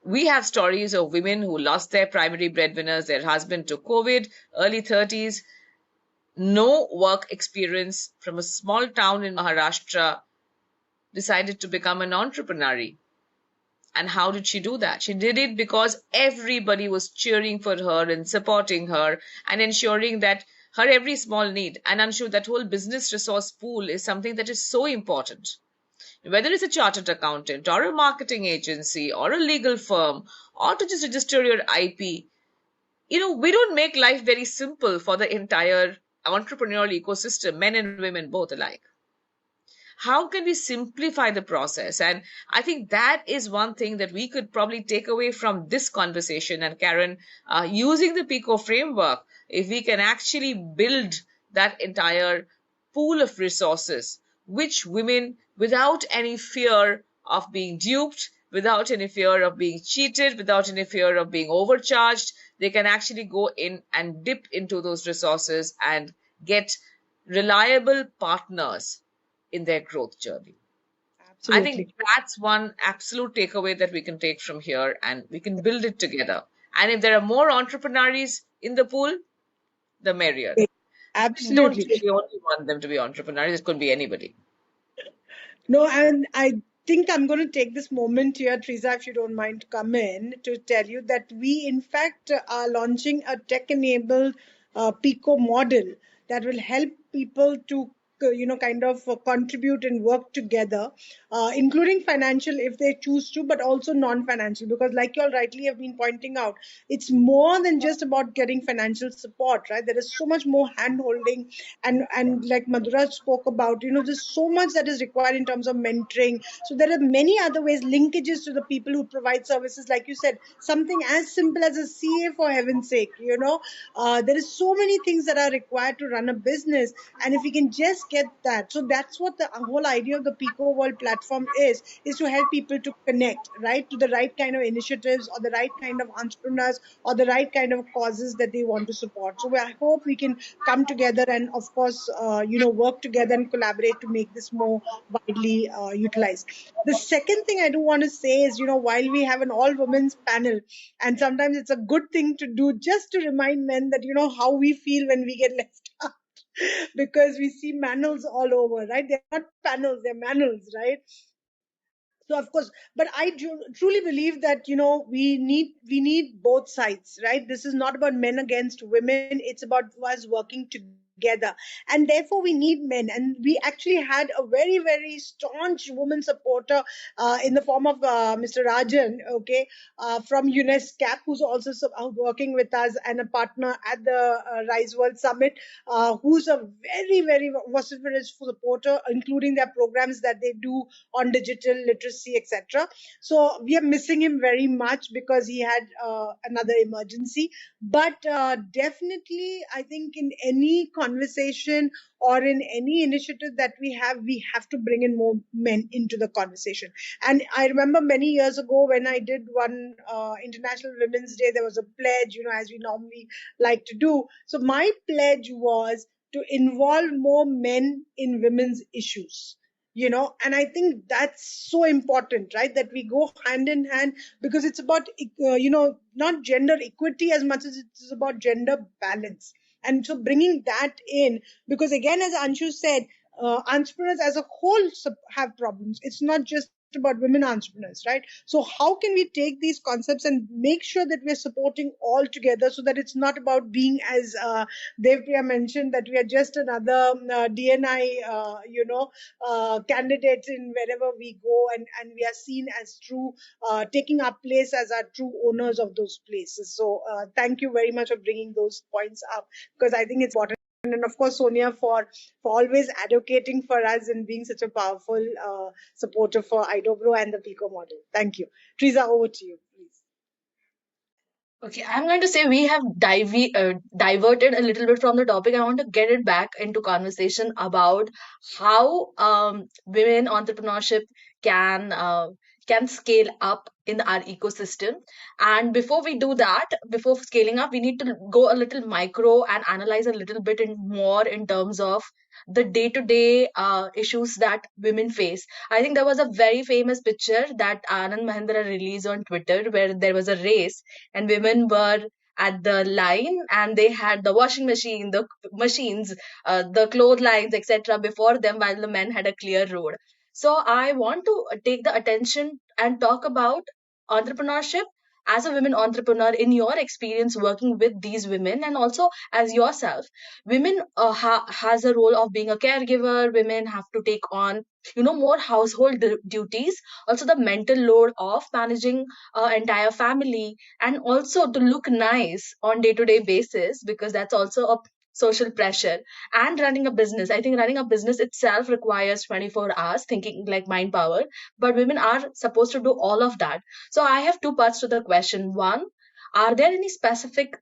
we have stories of women who lost their primary breadwinners, their husband to COVID, early 30s, no work experience, from a small town in Maharashtra, decided to become an entrepreneur. And how did she do that? She did it because everybody was cheering for her and supporting her and ensuring that her every small need. And I'm sure that whole business resource pool is something that is so important. Whether it's a chartered accountant or a marketing agency or a legal firm, or to just register your IP, we don't make life very simple for the entire entrepreneurial ecosystem, men and women both alike. How can we simplify the process? And I think that is one thing that we could probably take away from this conversation. And Karen, using the PECO framework, if we can actually build that entire pool of resources, which women, without any fear of being duped, without any fear of being cheated, without any fear of being overcharged, they can actually go in and dip into those resources and get reliable partners in their growth journey. Absolutely. I think that's one absolute takeaway that we can take from here, and we can build it together. And if there are more entrepreneurs in the pool, the merrier. We don't Absolutely. really only want them to be entrepreneurs, it could be anybody. No, and I think I'm going to take this moment here, Teresa, if you don't mind, to come in to tell you that we, in fact, are launching a tech-enabled PICO model that will help people to, kind of contribute and work together, including financial if they choose to, but also non-financial. Because, like you all rightly have been pointing out, it's more than just about getting financial support, right? There is so much more hand-holding, and like Madhura spoke about, there's so much that is required in terms of mentoring. So there are many other ways, linkages to the people who provide services, like you said, something as simple as a CA, for heaven's sake. There is so many things that are required to run a business, and if we can just get that. So that's what the whole idea of the Pico World platform is to help people to connect, right, to the right kind of initiatives or the right kind of entrepreneurs or the right kind of causes that they want to support. So I hope we can come together and, of course, work together and collaborate to make this more widely utilized. The second thing I do want to say is, while we have an all women's panel, and sometimes it's a good thing to do just to remind men that, how we feel when we get left out. Because we see manuals all over, right? They're not panels, they're manuals, right? So of course, but I truly believe that, we need both sides, right? This is not about men against women, it's about us working together, and therefore we need men. And we actually had a very, very staunch woman supporter in the form of Mr. Rajan, okay, from UNESCAP, who's also working with us and a partner at the Rise World Summit, who's a very, very vociferous supporter, including their programs that they do on digital literacy, etc. So we are missing him very much because he had another emergency. But definitely, I think in any conversation or in any initiative that we have to bring in more men into the conversation. And I remember many years ago when I did one International Women's Day, there was a pledge, as we normally like to do. So my pledge was to involve more men in women's issues. And I think that's so important, right, that we go hand in hand, because it's about not gender equity as much as it's about gender balance. And so bringing that in, because again, as Anshu said, entrepreneurs as a whole have problems. It's not just about women entrepreneurs, right? So how can we take these concepts and make sure that we're supporting all together, so that it's not about being, as Devpriya mentioned, that we are just another DNI candidates in wherever we go, and we are seen as true, taking our place as our true owners of those places. So thank you very much for bringing those points up, because I think it's important. And of course, Sonia, for always advocating for us and being such a powerful supporter for IDOBRO and the PICO model. Thank you. Teresa, over to you, please. Okay, I'm going to say we have diverted a little bit from the topic. I want to get it back into conversation about how women entrepreneurship can uh, can scale up in our ecosystem. And before we do that, before scaling up, we need to go a little micro and analyze a little bit more in terms of the day-to-day issues that women face. I think there was a very famous picture that Anand Mahendra released on Twitter where there was a race and women were at the line and they had the washing machine, the machines, the clotheslines, etc. before them, while the men had a clear road. So I want to take the attention and talk about entrepreneurship as a women entrepreneur in your experience working with these women, and also as yourself. Women has a role of being a caregiver. Women have to take on more household duties, also the mental load of managing entire family, and also to look nice on day-to-day basis, because that's also a social pressure. And running a business, I think running a business itself requires 24 hours thinking, like mind power, but women are supposed to do all of that. So I have two parts to the question. One, are there any specific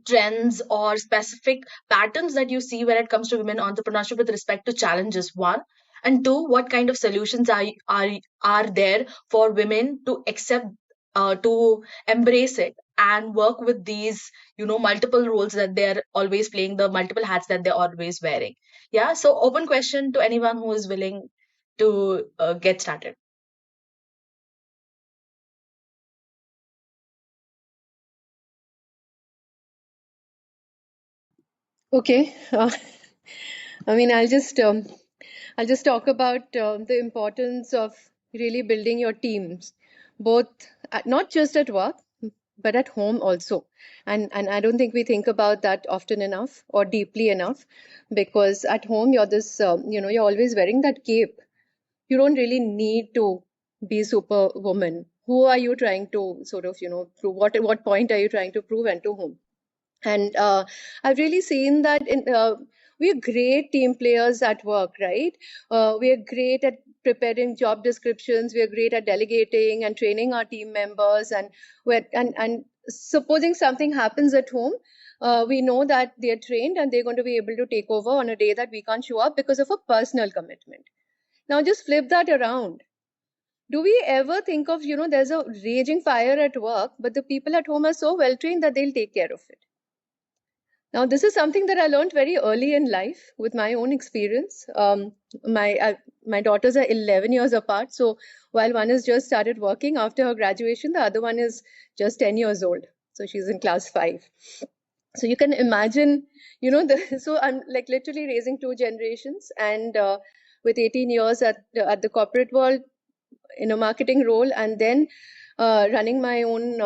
trends or specific patterns that you see when it comes to women entrepreneurship with respect to challenges? One, and two, what kind of solutions are there for women to accept, to embrace it and work with these multiple roles that they're always playing, the multiple hats that they're always wearing? Yeah, so open question to anyone who is willing to get started. Okay. I mean, I'll just talk about the importance of really building your teams, both not just at work, but at home also. And I don't think we think about that often enough or deeply enough, because at home you're this, you're always wearing that cape. You don't really need to be superwoman. Who are you trying to sort of, prove? What point are you trying to prove, and to whom? And I've really seen that we're great team players at work, right? We're great at preparing job descriptions. We're great at delegating and training our team members. And supposing something happens at home, we know that they're trained and they're going to be able to take over on a day that we can't show up because of a personal commitment. Now just flip that around. Do we ever think of, there's a raging fire at work, but the people at home are so well trained that they'll take care of it? Now, this is something that I learned very early in life with my own experience. My daughters are 11 years apart. So while one has just started working after her graduation, the other one is just 10 years old. So she's in class 5. So you can imagine, so I'm like literally raising 2 generations, and with 18 years at the corporate world in a marketing role, and then running my own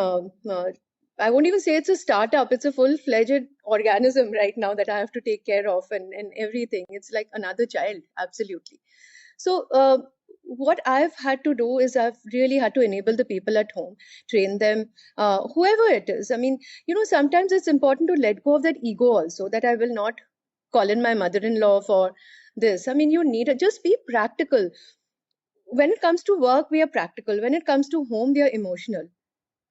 I won't even say it's a startup, it's a full-fledged organism right now that I have to take care of, and everything. It's like another child, absolutely. So what I've had to do is I've really had to enable the people at home, train them, whoever it is. I mean, sometimes it's important to let go of that ego also, that I will not call in my mother-in-law for this. I mean, you need to just be practical. When it comes to work, we are practical. When it comes to home, we are emotional,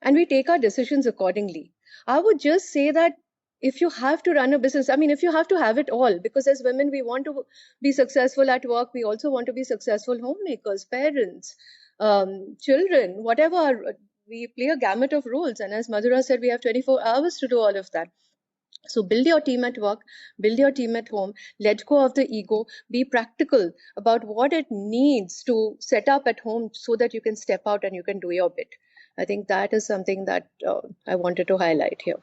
and we take our decisions accordingly. I would just say that if you have to run a business, I mean, if you have to have it all, because as women, we want to be successful at work, we also want to be successful homemakers, parents, children, whatever. We play a gamut of roles. And as Madhura said, we have 24 hours to do all of that. So build your team at work, build your team at home, let go of the ego, be practical about what it needs to set up at home so that you can step out and you can do your bit. I think that is something that I wanted to highlight here.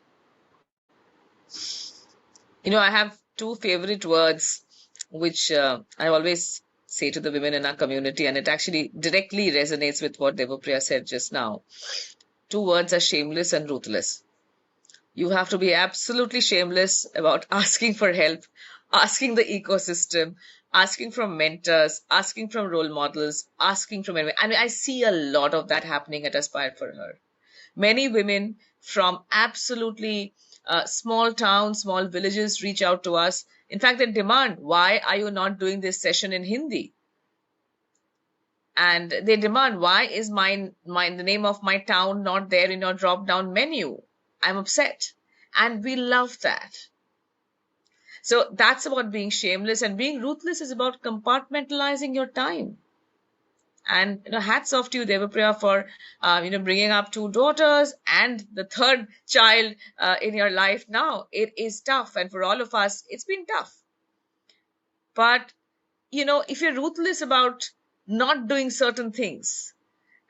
I have 2 favorite words which I always say to the women in our community, and it actually directly resonates with what Devapriya said just now. 2 words are shameless and ruthless. You have to be absolutely shameless about asking for help, asking the ecosystem, asking from mentors, asking from role models, asking from anyone. I mean, I see a lot of that happening at Aspire for Her. Many women from absolutely small towns, small villages reach out to us. In fact, they demand, why are you not doing this session in Hindi? And they demand, why is the name of my town not there in your drop down menu? I'm upset. And we love that. So that's about being shameless, and being ruthless is about compartmentalizing your time. And hats off to you, Devapriya, for bringing up 2 daughters and the 3rd child in your life now. It is tough, and for all of us, it's been tough. But if you're ruthless about not doing certain things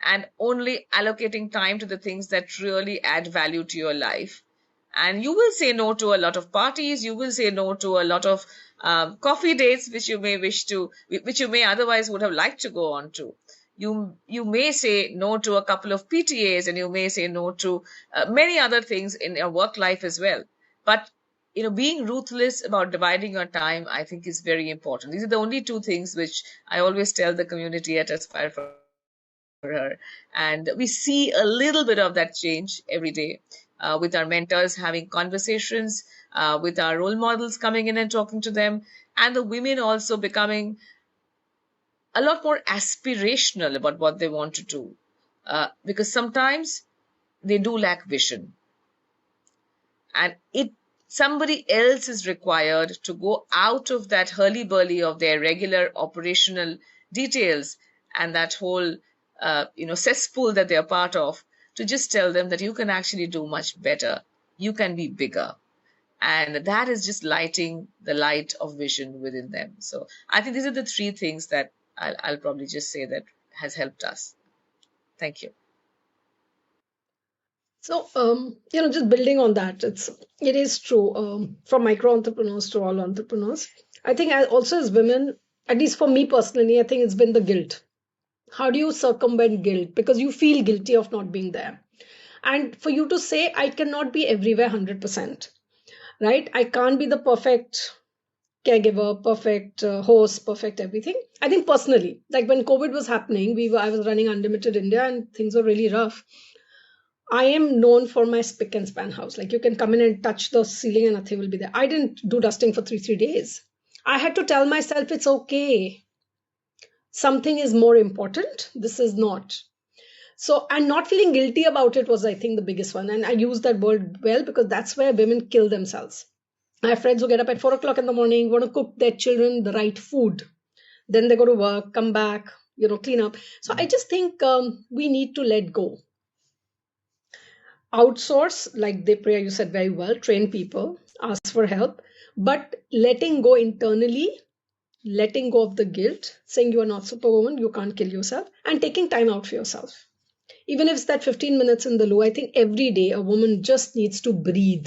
and only allocating time to the things that really add value to your life, and you will say no to a lot of parties, you will say no to a lot of coffee dates which you may otherwise would have liked to go on to. You may say no to a couple of PTAs, and you may say no to many other things in your work life as well. But being ruthless about dividing your time, I think, is very important. These are the only 2 things which I always tell the community at Aspire for Her. And we see a little bit of that change every day with our mentors having conversations, with our role models coming in and talking to them, and the women also becoming a lot more aspirational about what they want to do. Because sometimes they do lack vision, and somebody else is required to go out of that hurly-burly of their regular operational details and that whole cesspool that they're part of, to just tell them that you can actually do much better, you can be bigger. And that is just lighting the light of vision within them. So I think these are the 3 things that I'll probably just say that has helped us. Thank you. So, just building on that, it is true. From micro entrepreneurs to all entrepreneurs, I think also as women, at least for me personally, I think it's been the guilt. How do you circumvent guilt? Because you feel guilty of not being there. And for you to say, I cannot be everywhere 100%, right? I can't be the perfect caregiver, perfect host, perfect everything. I think personally, like when COVID was happening, I was running Unlimited India and things were really rough. I am known for my spick and span house. Like you can come in and touch the ceiling and nothing will be there. I didn't do dusting for three days. I had to tell myself it's okay. Something is more important. This is not. So, and not feeling guilty about it was, I think, the biggest one. And I use that word well because that's where women kill themselves. I have friends who get up at 4 o'clock in the morning, want to cook their children the right food. Then they go to work, come back, clean up. So I just think we need to let go. Outsource, like Depriya, you said very well, train people, ask for help, but letting go internally, letting go of the guilt, saying you are not superwoman, you can't kill yourself, and taking time out for yourself. Even if it's that 15 minutes in the loo, I think every day a woman just needs to breathe.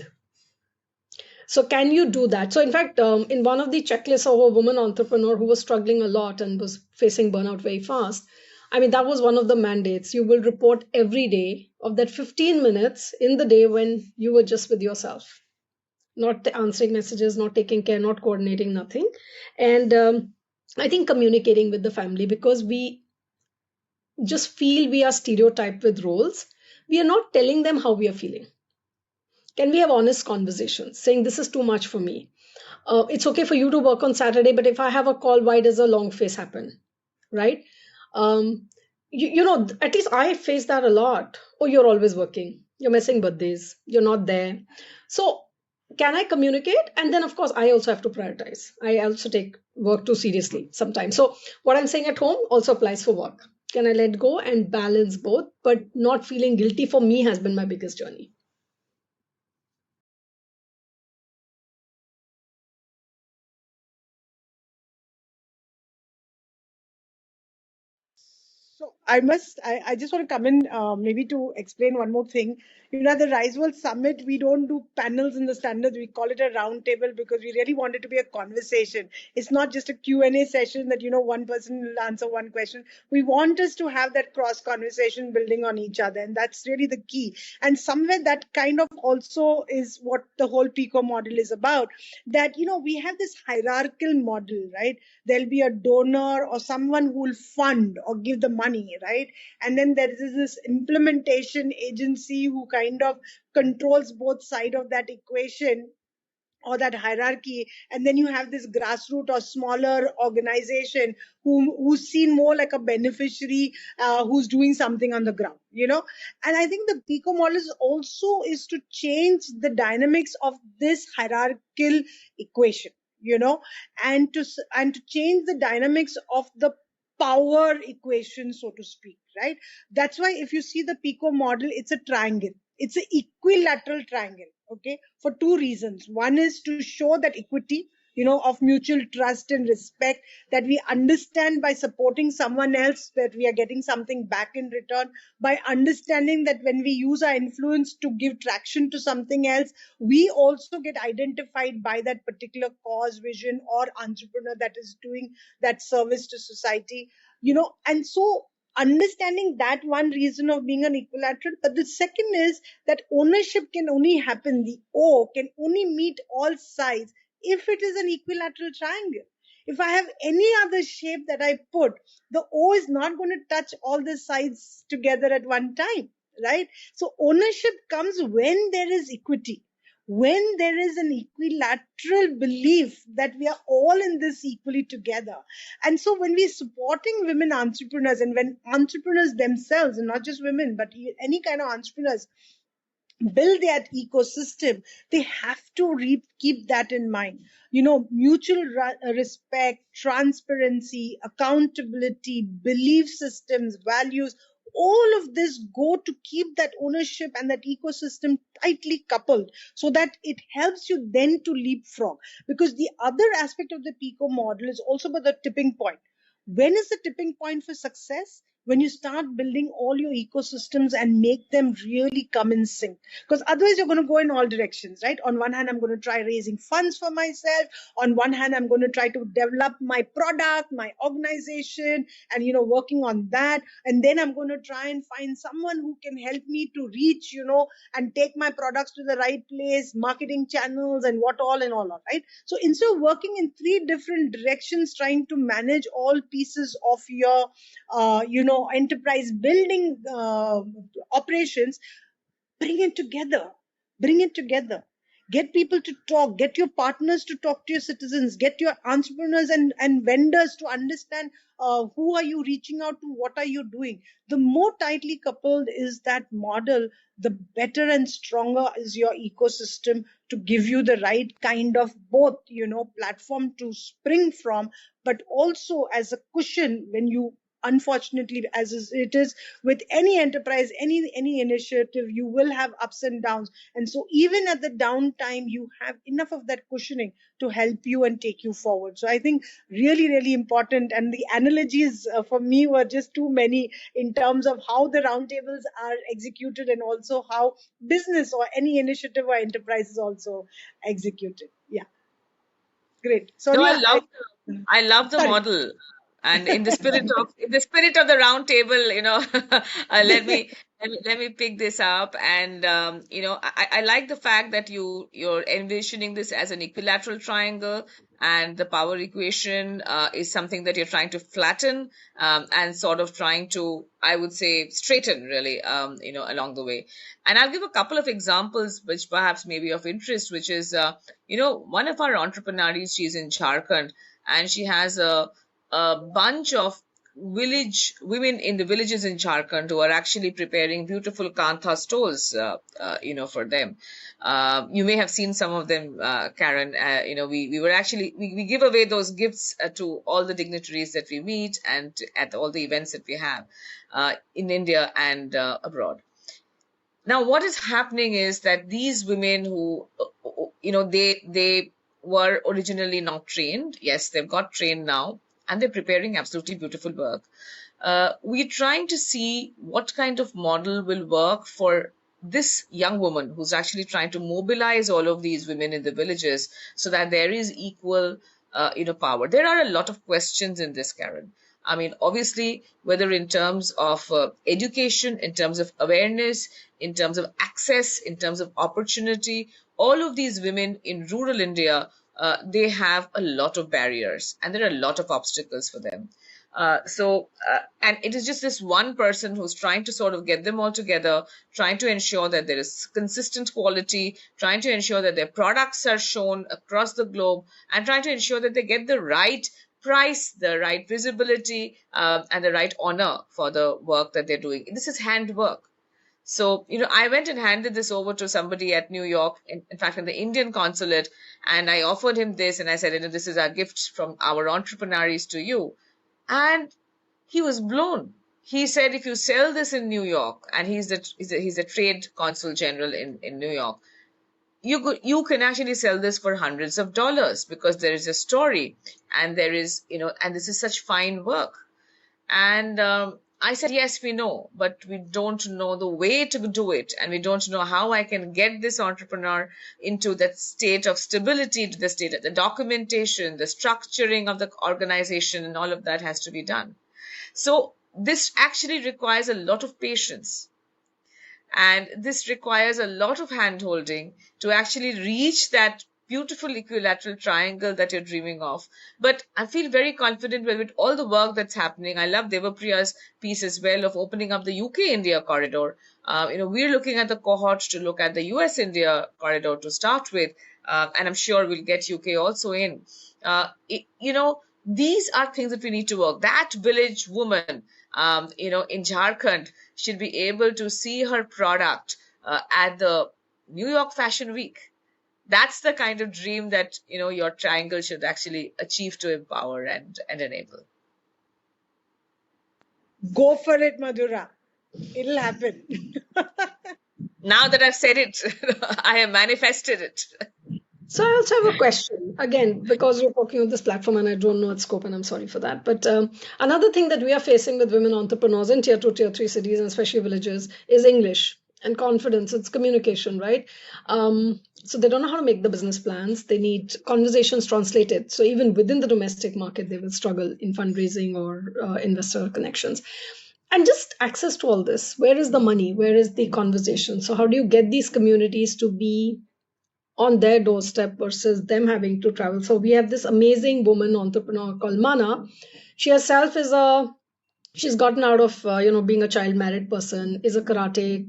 So can you do that? So in fact, in one of the checklists of a woman entrepreneur who was struggling a lot and was facing burnout very fast, I mean, that was one of the mandates. You will report every day of that 15 minutes in the day when you were just with yourself, not answering messages, not taking care, not coordinating, nothing. And I think communicating with the family, because we just feel we are stereotyped with roles. We are not telling them how we are feeling. Can we have honest conversations saying this is too much for me? It's okay for you to work on Saturday, but if I have a call, why does a long face happen? Right? At least I face that a lot. Oh, you're always working. You're missing birthdays. You're not there. So can I communicate? And then, of course, I also have to prioritize. I also take work too seriously sometimes. So what I'm saying at home also applies for work. Can I let go and balance both? But not feeling guilty for me has been my biggest journey. So I just want to come in maybe to explain one more thing. At the Rise World Summit, we don't do panels in the standards. We call it a round table because we really want it to be a conversation. It's not just a Q&A session that, one person will answer one question. We want us to have that cross conversation building on each other. And that's really the key. And somewhere that kind of also is what the whole PICO model is about. That, we have this hierarchical model, right? There'll be a donor or someone who will fund or give the money, right? And then there is this implementation agency who kind of controls both sides of that equation or that hierarchy. And then you have this grassroots or smaller organization who's seen more like a beneficiary, who's doing something on the ground. And I think the PICO model is also is to change the dynamics of this hierarchical equation, and to change the dynamics of the power equation, so to speak, right? That's why if you see the PICO model, it's a triangle. It's an equilateral triangle, okay, for two reasons. One is to show that equity, of mutual trust and respect, that we understand by supporting someone else that we are getting something back in return, by understanding that when we use our influence to give traction to something else, we also get identified by that particular cause, vision, or entrepreneur that is doing that service to society, and so understanding that one reason of being an equilateral. But the second is that ownership can only happen, the O can only meet all sides if it is an equilateral triangle. If I have any other shape that I put, the O is not going to touch all the sides together at one time, right? So ownership comes when there is equity, when there is an equilateral belief that we are all in this equally together. And so when we're supporting women entrepreneurs, and when entrepreneurs themselves, and not just women, but any kind of entrepreneurs, build that ecosystem, they have to keep that in mind. Mutual respect, transparency, accountability, belief systems, values, all of this go to keep that ownership and that ecosystem tightly coupled, so that it helps you then to leapfrog. Because the other aspect of the PICO model is also about the tipping point. When is the tipping point for success? when you start building all your ecosystems and make them really come in sync. Because otherwise you're going to go in all directions, right? On one hand, I'm going to try raising funds for myself. On one hand, I'm going to try to develop my product, my organization, and, working on that. And then I'm going to try and find someone who can help me to reach, and take my products to the right place, marketing channels and what all and all, right? So instead of working in three different directions, trying to manage all pieces of your, enterprise building operations, bring it together. Bring it together. Get people to talk. Get your partners to talk to your citizens. Get your entrepreneurs and vendors to understand who are you reaching out to, what are you doing. The more tightly coupled is that model, the better and stronger is your ecosystem to give you the right kind of both, platform to spring from, but also as a cushion when you, unfortunately, it is with any enterprise, any initiative, you will have ups and downs. And so even at the downtime, you have enough of that cushioning to help you and take you forward. So I think really, really important. And the analogies for me were just too many in terms of how the roundtables are executed and also how business or any initiative or enterprise is also executed. Yeah, great. No, Sonia, I love the sorry. model. And in the spirit of the round table, let me pick this up. And I like the fact that you're envisioning this as an equilateral triangle, and the power equation is something that you're trying to flatten, and sort of trying to, I would say, straighten really, along the way. And I'll give a couple of examples which perhaps may be of interest, which is, one of our entrepreneurs, she's in Jharkhand, and she has a bunch of village women in the villages in Jharkhand who are actually preparing beautiful kantha stoles, for them. You may have seen some of them, Karen. We were actually, we give away those gifts to all the dignitaries that we meet and at all the events that we have in India and abroad. Now, what is happening is that these women who, they were originally not trained. Yes, they've got trained now, and they're preparing absolutely beautiful work. We're trying to see what kind of model will work for this young woman who's actually trying to mobilize all of these women in the villages so that there is equal, power. There are a lot of questions in this, Karen. I mean, obviously, whether in terms of education, in terms of awareness, in terms of access, in terms of opportunity, all of these women in rural India, they have a lot of barriers and there are a lot of obstacles for them. And it is just this one person who's trying to sort of get them all together, trying to ensure that there is consistent quality, trying to ensure that their products are shown across the globe, and trying to ensure that they get the right price, the right visibility, and the right honor for the work that they're doing. This is handwork. So, I went and handed this over to somebody at New York, in fact, in the Indian consulate, and I offered him this and I said, this is our gift from our entrepreneurs to you. And he was blown. He said, if you sell this in New York, and he's a trade consul general in New York, you can actually sell this for hundreds of dollars because there is a story and there is, and this is such fine work. And I said, yes, we know, but we don't know the way to do it. And we don't know how I can get this entrepreneur into that state of stability, to the state of the documentation, the structuring of the organization, and all of that has to be done. So this actually requires a lot of patience. And this requires a lot of hand-holding to actually reach that beautiful equilateral triangle that you're dreaming of. But I feel very confident with all the work that's happening. I love Devapriya's piece as well of opening up the UK-India corridor. We're looking at the cohort to look at the US-India corridor to start with. And I'm sure we'll get UK also in. These are things that we need to work. That village woman, in Jharkhand should be able to see her product at the New York Fashion Week. That's the kind of dream that, your triangle should actually achieve to empower and enable. Go for it, Madhura. It'll happen. Now that I've said it, I have manifested it. So I also have a question. Again, because you're talking on this platform and I don't know its scope, and I'm sorry for that. But another thing that we are facing with women entrepreneurs in tier 2, tier 3 cities, and especially villages, is English and confidence. It's communication, right? So they don't know how to make the business plans. They need conversations translated. So even within the domestic market, they will struggle in fundraising or investor connections. And just access to all this. Where is the money? Where is the conversation? So how do you get these communities to be on their doorstep versus them having to travel? So we have this amazing woman entrepreneur called Mana. She herself is she's gotten out of being a child married person, is a karate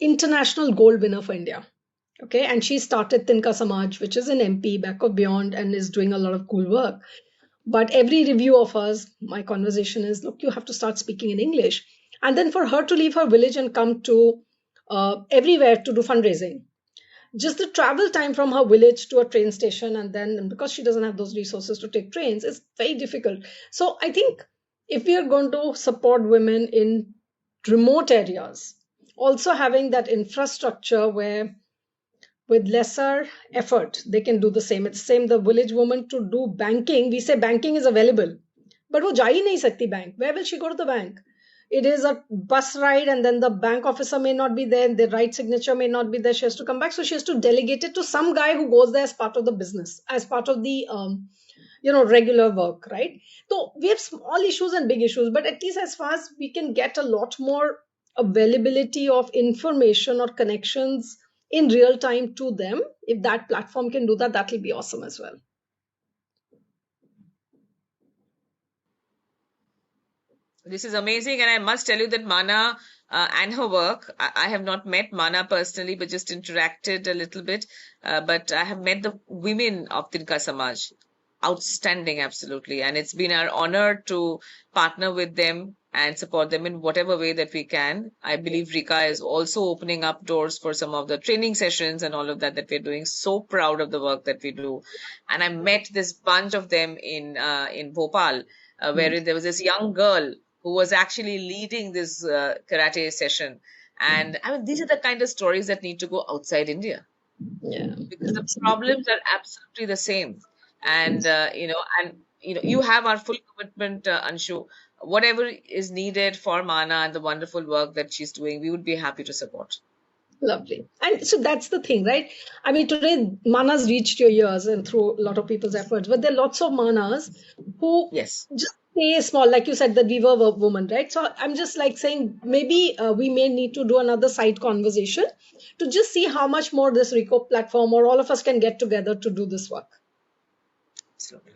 international gold winner for India. Okay, and she started Tinka Samaj, which is in MP, back of beyond, and is doing a lot of cool work. But every review of hers, my conversation is, look, you have to start speaking in English. And then for her to leave her village and come to everywhere to do fundraising, just the travel time from her village to a train station, and then because she doesn't have those resources to take trains, is very difficult. So I think if we are going to support women in remote areas, also having that infrastructure where with lesser effort they can do the same. It's same the village woman to do banking, we say banking is available, but wo ja hi nahi sakti bank. Where will she go to the bank? It is a bus ride, and then the bank officer may not be there, the right signature may not be there, she has to come back, so she has to delegate it to some guy who goes there as part of the business, as part of the regular work, right? So we have small issues and big issues, but at least as far as we can get a lot more availability of information or connections in real time to them, if that platform can do that, that will be awesome as well. This is amazing, and I must tell you that Mana and her work, I have not met Mana personally, but just interacted a little bit. But I have met the women of Tinka Samaj. Outstanding, absolutely. And it's been our honor to partner with them and support them in whatever way that we can. I believe Rika is also opening up doors for some of the training sessions and all of that we're doing. So proud of the work that we do. And I met this bunch of them in Bhopal, where there was this young girl who was actually leading this karate session. And I mean, these are the kind of stories that need to go outside India. Yeah. Because the problems are absolutely the same. And, you have our full commitment, Anshu. Whatever is needed for Mana and the wonderful work that she's doing, we would be happy to support. Lovely. And so that's the thing, right? I mean, today Manas reached your ears and through a lot of people's efforts, but there are lots of Manas who Yes. just stay small, like you said, that we were a woman, right? So I'm just like saying maybe we may need to do another side conversation to just see how much more this RICO platform or all of us can get together to do this work. Absolutely.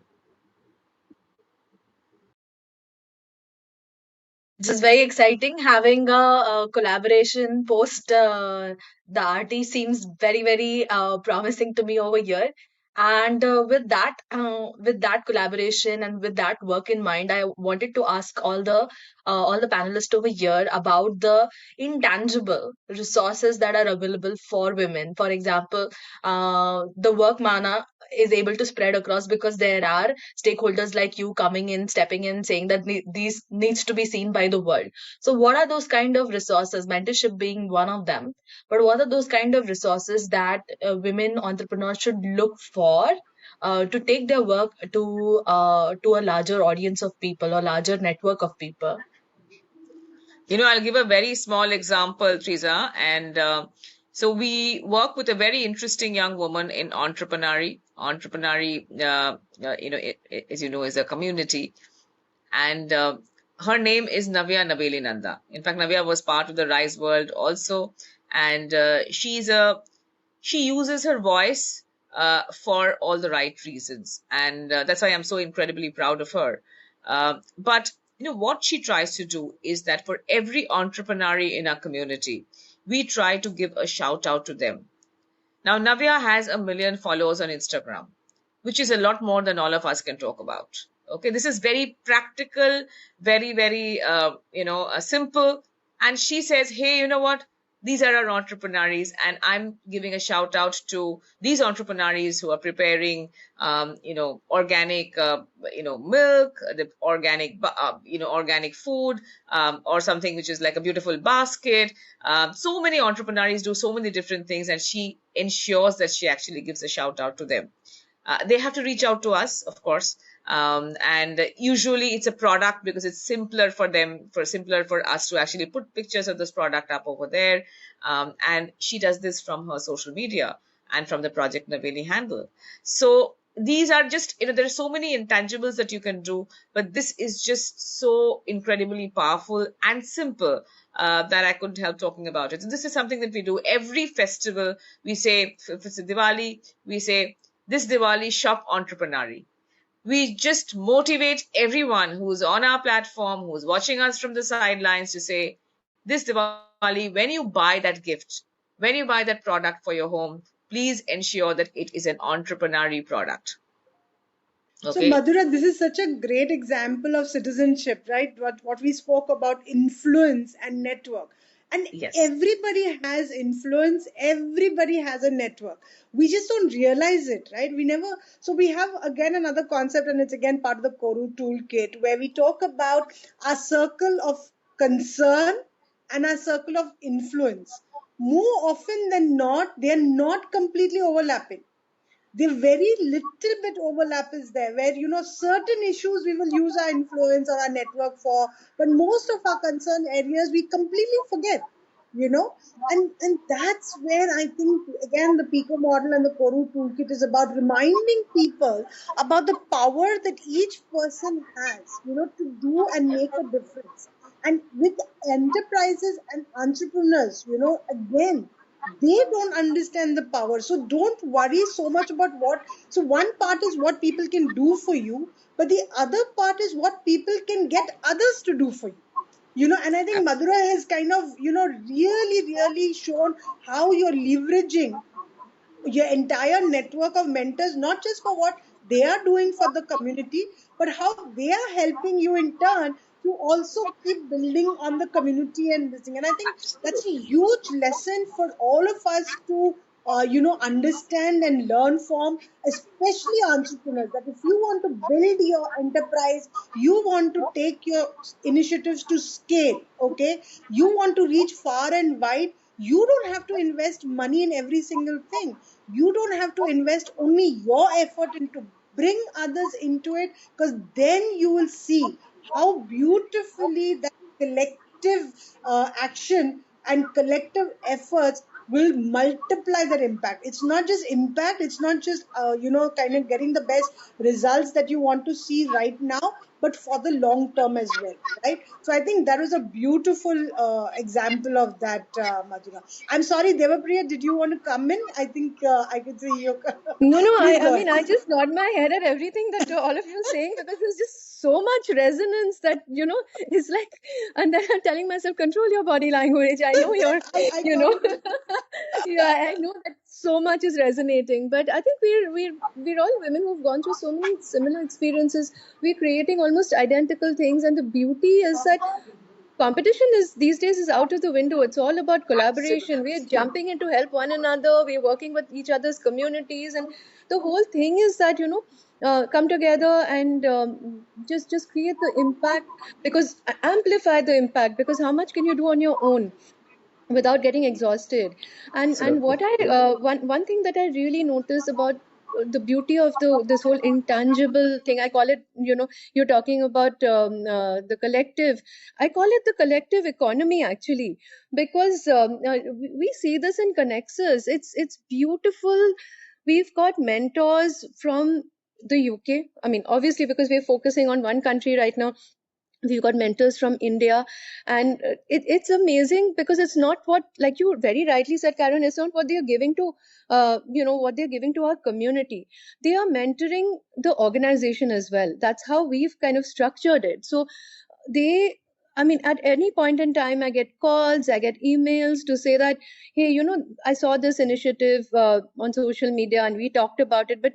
This is very exciting. Having a collaboration post the RT seems very, very promising to me over here. And with that collaboration and with that work in mind, I wanted to ask all the panelists over here about the intangible resources that are available for women. For example, the work Mana is able to spread across because there are stakeholders like you coming in, stepping in, saying that these needs to be seen by the world. So what are those kind of resources, mentorship being one of them, but what are those kind of resources that women entrepreneurs should look for to take their work to a larger audience of people or larger network of people? I'll give a very small example, Teresa. And so we work with a very interesting young woman in Entrepreneury. Entrepreneury, as you know, is a community. And her name is Navya Naveli Nanda. In fact, Navya was part of the Rise World also. And she uses her voice for all the right reasons. And that's why I'm so incredibly proud of her. But what she tries to do is that for every entrepreneur in our community, we try to give a shout out to them. Now, Navya has 1 million followers on Instagram, which is a lot more than all of us can talk about. Okay, this is very practical, very, very, simple. And she says, hey, you know what? these are our entrepreneurs, and I'm giving a shout out to these entrepreneurs who are preparing, organic, milk, the organic, organic food, or something which is like a beautiful basket. So many entrepreneurs do so many different things, and she ensures that she actually gives a shout out to them. They have to reach out to us, of course. And usually it's a product, because it's simpler for them, simpler for us to actually put pictures of this product up over there. And she does this from her social media and from the Project Naveli handle. So these are just, there are so many intangibles that you can do, but this is just so incredibly powerful and simple that I couldn't help talking about it. And this is something that we do every festival. We say, if it's a Diwali, we say, this Diwali shop entrepreneurial. We just motivate everyone who's on our platform, who's watching us from the sidelines, to say, this Diwali, when you buy that gift, when you buy that product for your home, please ensure that it is an entrepreneurial product. So Okay. Madhura, this is such a great example of citizenship, right? What we spoke about, influence and network. And Yes. everybody has influence, everybody has a network. We just don't realize it, right? So we have again another concept, and it's again part of the Koru toolkit, where we talk about our circle of concern and our circle of influence. More often than not, they are not completely overlapping. The very little bit overlap is there, where certain issues we will use our influence or our network for, but most of our concern areas we completely forget. And that's where I think again the PICO model and the Koru toolkit is about reminding people about the power that each person has, to do and make a difference. And with enterprises and entrepreneurs, again, they don't understand the power. So don't worry so much about what. So one part is what people can do for you, but the other part is what people can get others to do for you. And I think Madhura has kind of, really, really shown how you're leveraging your entire network of mentors, not just for what they are doing for the community, but how they are helping you in turn to also keep building on the community and this thing. And I think that's a huge lesson for all of us to, understand and learn from, especially entrepreneurs, that if you want to build your enterprise, you want to take your initiatives to scale, okay? You want to reach far and wide. You don't have to invest money in every single thing. You don't have to invest only your effort into bring others into it, because then you will see how beautifully that collective action and collective efforts will multiply their impact. It's not just impact, it's not just kind of getting the best results that you want to see right now, but for the long term as well, right? So I think that was a beautiful example of that, Madhura. I'm sorry, Devapriya, did you want to come in? I think I could see you. No, Please I go mean, ahead. I just nod my head at everything that all of you are saying, because there's just so much resonance that, it's like, and then I'm telling myself, control your body language. I know you're, I got it. yeah, I know that so much is resonating, but I think we're all women who've gone through so many similar experiences. We're creating almost identical things, and the beauty is that competition is these days is out of the window. It's all about collaboration. We're jumping in to help one another. We're working with each other's communities, and the whole thing is that come together and just create the impact, because amplify the impact, because how much can you do on your own without getting exhausted? And what I one thing that I really notice about the beauty of this whole intangible thing, I call it, you're talking about the collective, I call it the collective economy, actually, because we see this in Connexus. It's beautiful. We've got mentors from the UK. I mean, obviously, because we're focusing on one country right now, we've got mentors from India, and it's amazing, because it's not what, like you very rightly said, Karen, it's not what they're giving to what they're giving to our community. They are mentoring the organization as well. That's how we've kind of structured it. So they, I mean, at any point in time, I get calls, I get emails to say that, hey, I saw this initiative on social media and we talked about it, but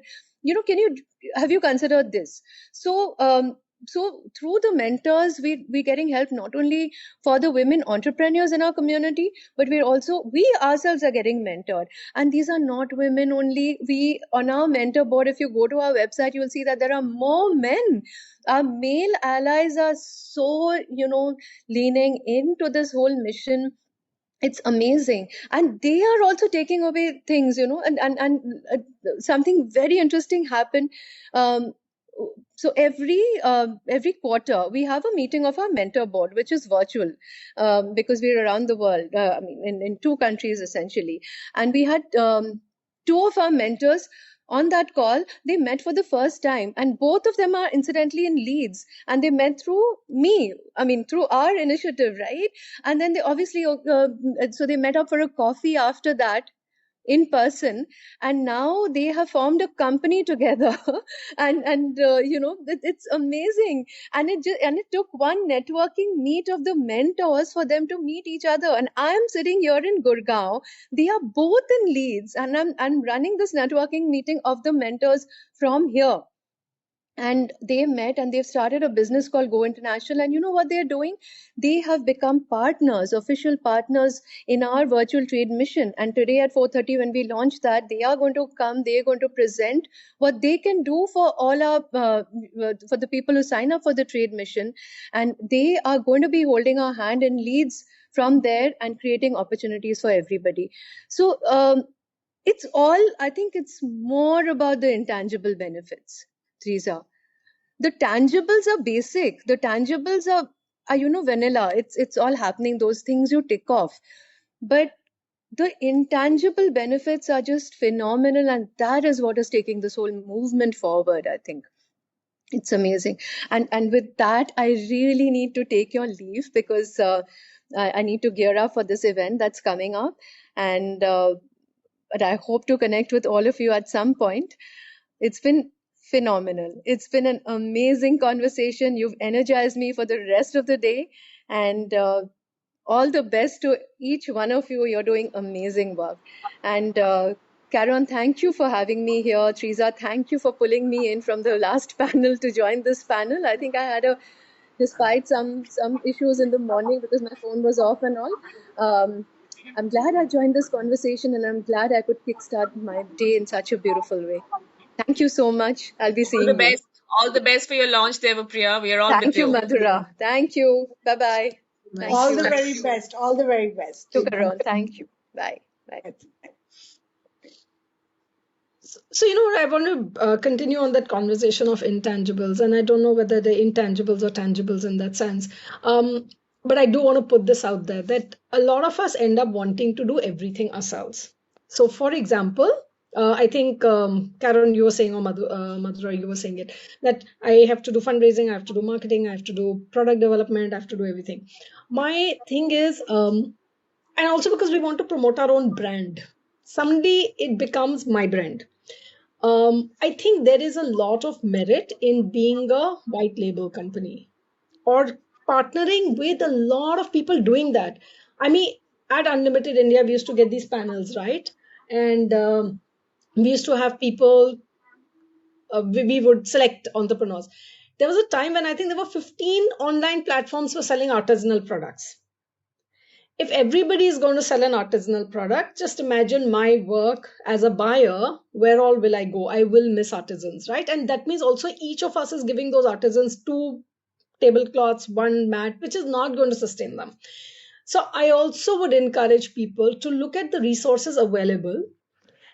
have you considered this? So so through the mentors, we're getting help not only for the women entrepreneurs in our community, but we ourselves are getting mentored. And these are not women only. We, on our mentor board, if you go to our website, you will see that there are more men. Our male allies are so, leaning into this whole mission. It's amazing, and they are also taking away things, something very interesting happened. um, so every quarter we have a meeting of our mentor board, which is virtual, because we're around the world, I mean in 2 countries essentially. And we had 2 of our mentors on that call. They met for the first time, and both of them are incidentally in Leeds, and they met through me, I mean through our initiative, right? And then they obviously so they met up for a coffee after that in person, and now they have formed a company together. It's amazing. And it took one networking meet of the mentors for them to meet each other. And I am sitting here in Gurgaon, they are both in Leeds, and I'm running this networking meeting of the mentors from here. And they met and they've started a business called Go International. And you know what they're doing? They have become partners, official partners in our virtual trade mission. And today at 4:30, when we launch that, they are going to come, they're going to present what they can do for all our, for the people who sign up for the trade mission. And they are going to be holding our hand in Leeds from there and creating opportunities for everybody. So it's all, I think it's more about the intangible benefits, Teresa. The tangibles are basic. The tangibles are vanilla. It's all happening. Those things you tick off. But the intangible benefits are just phenomenal, and that is what is taking this whole movement forward, I think. It's amazing. And with that, I really need to take your leave, because I need to gear up for this event that's coming up. And but I hope to connect with all of you at some point. It's been phenomenal. It's been an amazing conversation. You've energized me for the rest of the day. And all the best to each one of you. You're doing amazing work. And Karen, thank you for having me here. Teresa, thank you for pulling me in from the last panel to join this panel. I think I had despite some issues in the morning because my phone was off and all. I'm glad I joined this conversation, and I'm glad I could kickstart my day in such a beautiful way. Thank you so much. I'll be seeing you. All the best for your launch, Devapriya. We are all with Thank you, you. Madhura. Thank you. Bye-bye. Thank All you. the very best. All the very best. To Karan. Thank you. Bye. Bye. So, I want to continue on that conversation of intangibles, and I don't know whether they're intangibles or tangibles in that sense. But I do want to put this out there that a lot of us end up wanting to do everything ourselves. So, for example, I think Karen, you were saying, or Madhura, you were saying it, that I have to do fundraising, I have to do marketing, I have to do product development, I have to do everything. My thing is, and also because we want to promote our own brand, someday it becomes my brand. I think there is a lot of merit in being a white label company or partnering with a lot of people doing that. I mean, at Unlimited India, we used to get these panels, right? And we used to have people, we would select entrepreneurs. There was a time when I think there were 15 online platforms for selling artisanal products. If everybody is going to sell an artisanal product, just imagine my work as a buyer. Where all will I go? I will miss artisans, right? And that means also each of us is giving those artisans 2 tablecloths, 1 mat, which is not going to sustain them. So I also would encourage people to look at the resources available.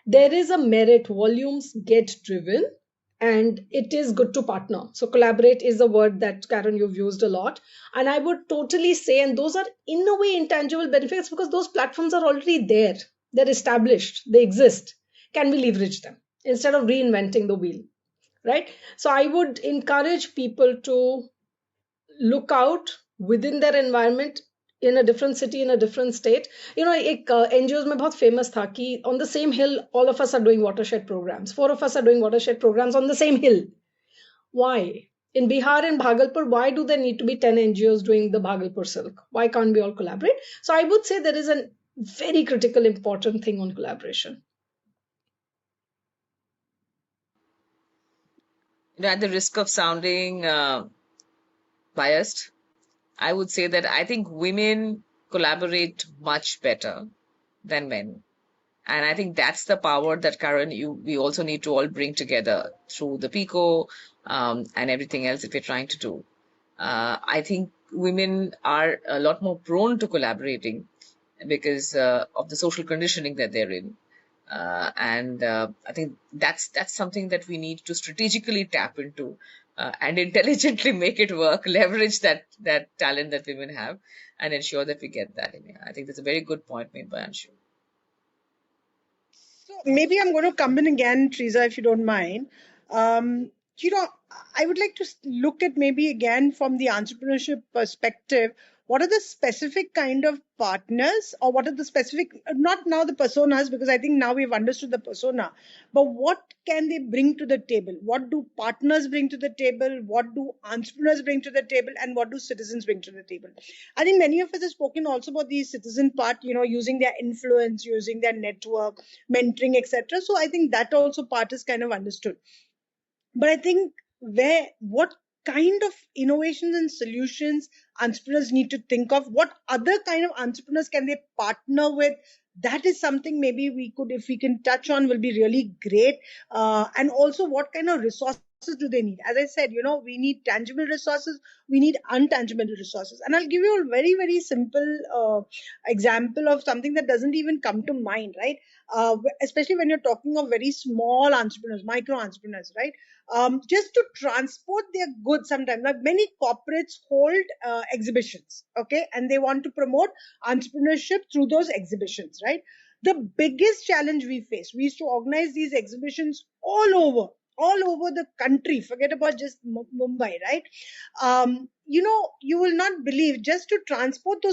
There is a merit, volumes get driven, and it is good to partner. So collaborate is a word that Karen, you've used a lot. And I would totally say, and those are in a way intangible benefits because those platforms are already there. They're established. They exist. Can we leverage them instead of reinventing the wheel? Right? So I would encourage people to look out within their environment in a different city, in a different state. एक NGOs में बहुत famous था कि on the same hill, all of us are doing watershed programs. 4 of us are doing watershed programs on the same hill. Why? In Bihar and Bhagalpur, why do there need to be 10 NGOs doing the Bhagalpur silk? Why can't we all collaborate? So I would say there is a very critical, important thing on collaboration. At the risk of sounding biased, I would say that I think women collaborate much better than men. And I think that's the power that, Karen, we also need to all bring together through the PECO and everything else that we're trying to do. I think women are a lot more prone to collaborating because of the social conditioning that they're in. I think that's something that we need to strategically tap into and intelligently make it work, leverage that talent that women have, and ensure that we get that in here. I think that's a very good point made by Anshu. So maybe I'm going to come in again, Teresa, if you don't mind. Um, you know, I would like to look at maybe again from the entrepreneurship perspective. What are the specific kind of partners, or what are the specific, not now the personas, because I think now we've understood the persona, but what can they bring to the table? What do partners bring to the table? What do entrepreneurs bring to the table? And what do citizens bring to the table? I think many of us have spoken also about the citizen part, using their influence, using their network, mentoring, etc. So I think that also part is kind of understood. But I think what kind of innovations and solutions entrepreneurs need to think of, what other kind of entrepreneurs can they partner with, that is something maybe if we can touch on, will be really great. And also what kind of resources do they need? As I said, we need tangible resources, we need untangible resources. And I'll give you a very, very simple example of something that doesn't even come to mind, right? Especially when you're talking of very small entrepreneurs, micro entrepreneurs, right? Just to transport their goods sometimes. Like many corporates hold exhibitions, okay, and they want to promote entrepreneurship through those exhibitions, right? The biggest challenge we used to organize these exhibitions all over the country. Forget about just Mumbai, right? You will not believe, just to transport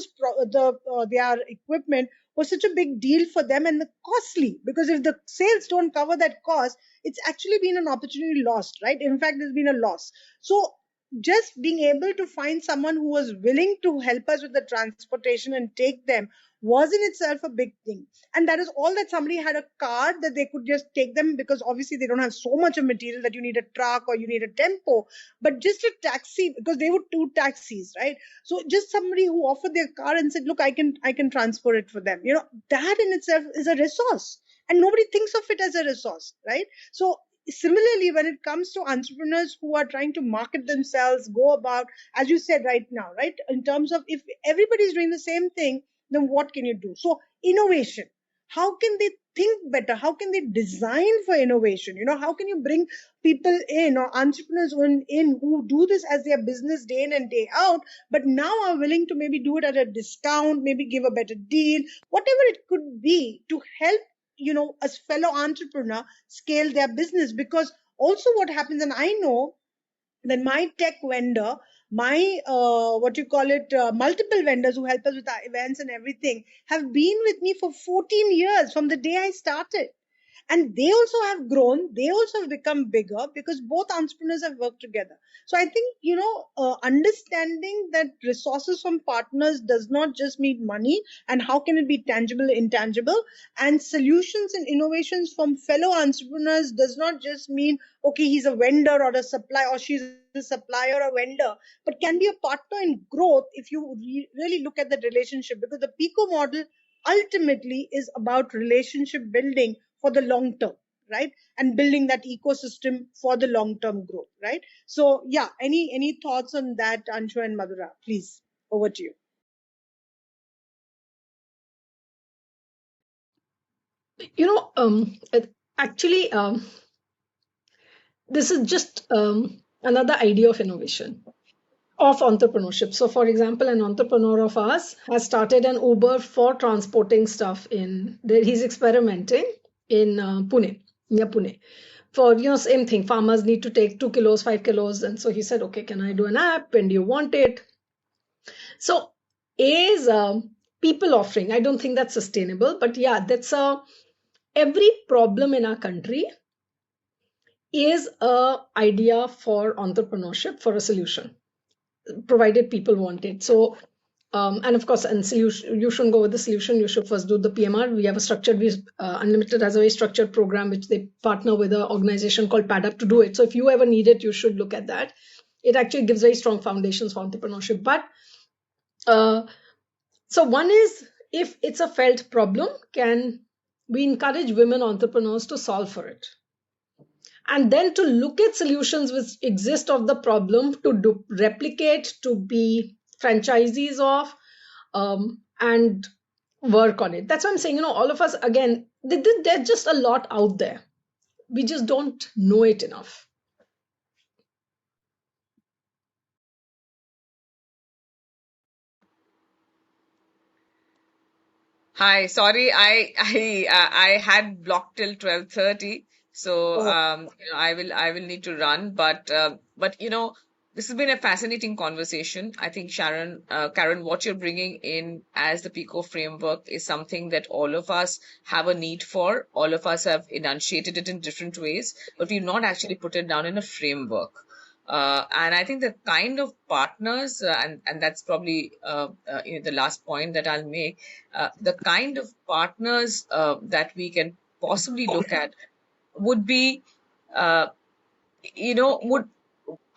their equipment was such a big deal for them, and costly, because if the sales don't cover that cost, it's actually been an opportunity lost, right? In fact, there's been a loss. So just being able to find someone who was willing to help us with the transportation and take them was in itself a big thing. And that is all that somebody had a car that they could just take them, because obviously they don't have so much of material that you need a truck or you need a tempo, but just a taxi, because they were two taxis, right? So just somebody who offered their car and said, look, I can transfer it for them. That in itself is a resource, and nobody thinks of it as a resource, right? So similarly, when it comes to entrepreneurs who are trying to market themselves, go about, as you said right now, right, in terms of, if everybody's doing the same thing, then what can you do? So innovation, how can they think better? How can they design for innovation? How can you bring people in, or entrepreneurs in who do this as their business day in and day out, but now are willing to maybe do it at a discount, maybe give a better deal, whatever it could be, to help a fellow entrepreneur scale their business. Because also what happens, and I know that my tech vendor, my multiple vendors who help us with our events and everything, have been with me for 14 years from the day I started. And they also have grown, they also have become bigger, because both entrepreneurs have worked together. So I think understanding that resources from partners does not just mean money, and how can it be tangible, intangible, and solutions and innovations from fellow entrepreneurs does not just mean, okay, he's a vendor or a supplier, or she's a supplier or vendor, but can be a partner in growth if you really look at that relationship. Because the PECO model ultimately is about relationship building for the long term, right? And building that ecosystem for the long term growth, right? So yeah, any thoughts on that, Anshu and Madhura? Please, over to you. Actually, this is just another idea of innovation, of entrepreneurship. So, for example, an entrepreneur of ours has started an Uber for transporting stuff in there. He's experimenting in Pune, near Pune. For, same thing, farmers need to take 2 kilos, 5 kilos. And so he said, okay, can I do an app? When do you want it? So, is people offering. I don't think that's sustainable, but yeah, that's every problem in our country is a idea for entrepreneurship, for a solution, provided people want it. So, and of course, and solution, you shouldn't go with the solution. You should first do the PMR. We have a structured, Unlimited has a very structured program, which they partner with an organization called PADUP to do it. So if you ever need it, you should look at that. it actually gives very strong foundations for entrepreneurship. But so one is, if it's a felt problem, can we encourage women entrepreneurs to solve for it? And then to look at solutions which exist of the problem to replicate, to be franchisees of, and work on it. That's what I'm saying. All of us, again, there's just a lot out there. We just don't know it enough. Hi, sorry, I had blocked till 12:30, so I will need to run. But this has been a fascinating conversation. I think Karen, what you're bringing in as the PICO framework is something that all of us have a need for. All of us have enunciated it in different ways, but we've not actually put it down in a framework. And I think the kind of partners, and that's probably the last point that I'll make, the kind of partners that we can possibly look at would be, would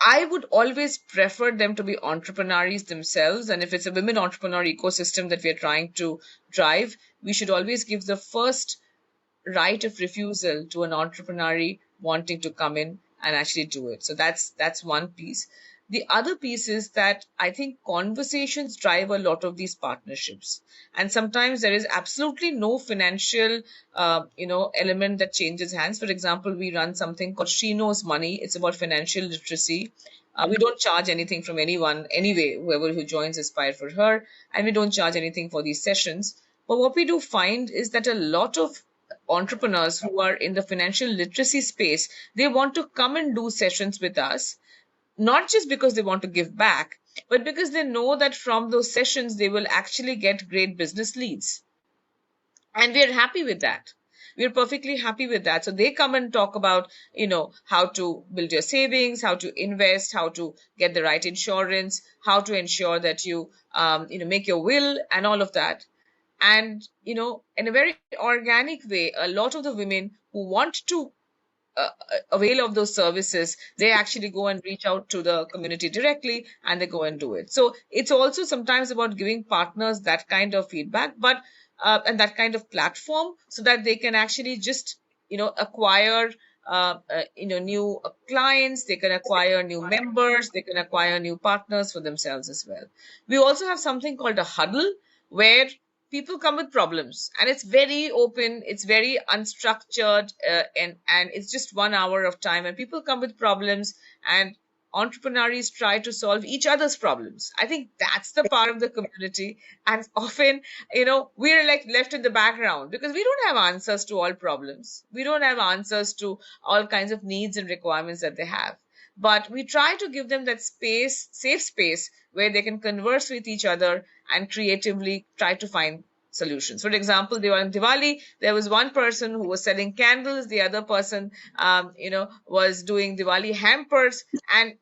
I would always prefer them to be entrepreneurs themselves. And if it's a women entrepreneur ecosystem that we are trying to drive, we should always give the first right of refusal to an entrepreneur wanting to come in and actually do it. So that's one piece. The other piece is that I think conversations drive a lot of these partnerships, and sometimes there is absolutely no financial element that changes hands. For example, we run something called She Knows Money. It's about financial literacy. We don't charge anything from anyone anyway. Whoever who joins is fired for her, and we don't charge anything for these sessions. But what we do find is that a lot of entrepreneurs who are in the financial literacy space, they want to come and do sessions with us, not just because they want to give back, but because they know that from those sessions they will actually get great business leads. And we're happy with that. We're perfectly happy with that. So they come and talk about, how to build your savings, how to invest, how to get the right insurance, how to ensure that you, make your will and all of that. And, in a very organic way, a lot of the women who want to avail of those services, they actually go and reach out to the community directly and they go and do it. So it's also sometimes about giving partners that kind of feedback, but and that kind of platform, so that they can actually just acquire new clients, they can acquire new members, they can acquire new partners for themselves as well. We also have something called a huddle, where people come with problems, and it's very open, it's very unstructured, and it's just 1 hour of time, and people come with problems, and entrepreneurs try to solve each other's problems. I think that's the part of the community, and often we're like left in the background because we don't have answers to all problems, we don't have answers to all kinds of needs and requirements that they have, but we try to give them that space, safe space, where they can converse with each other and creatively try to find solutions. For example, they were on Diwali, there was one person who was selling candles, the other person was doing Diwali hampers, and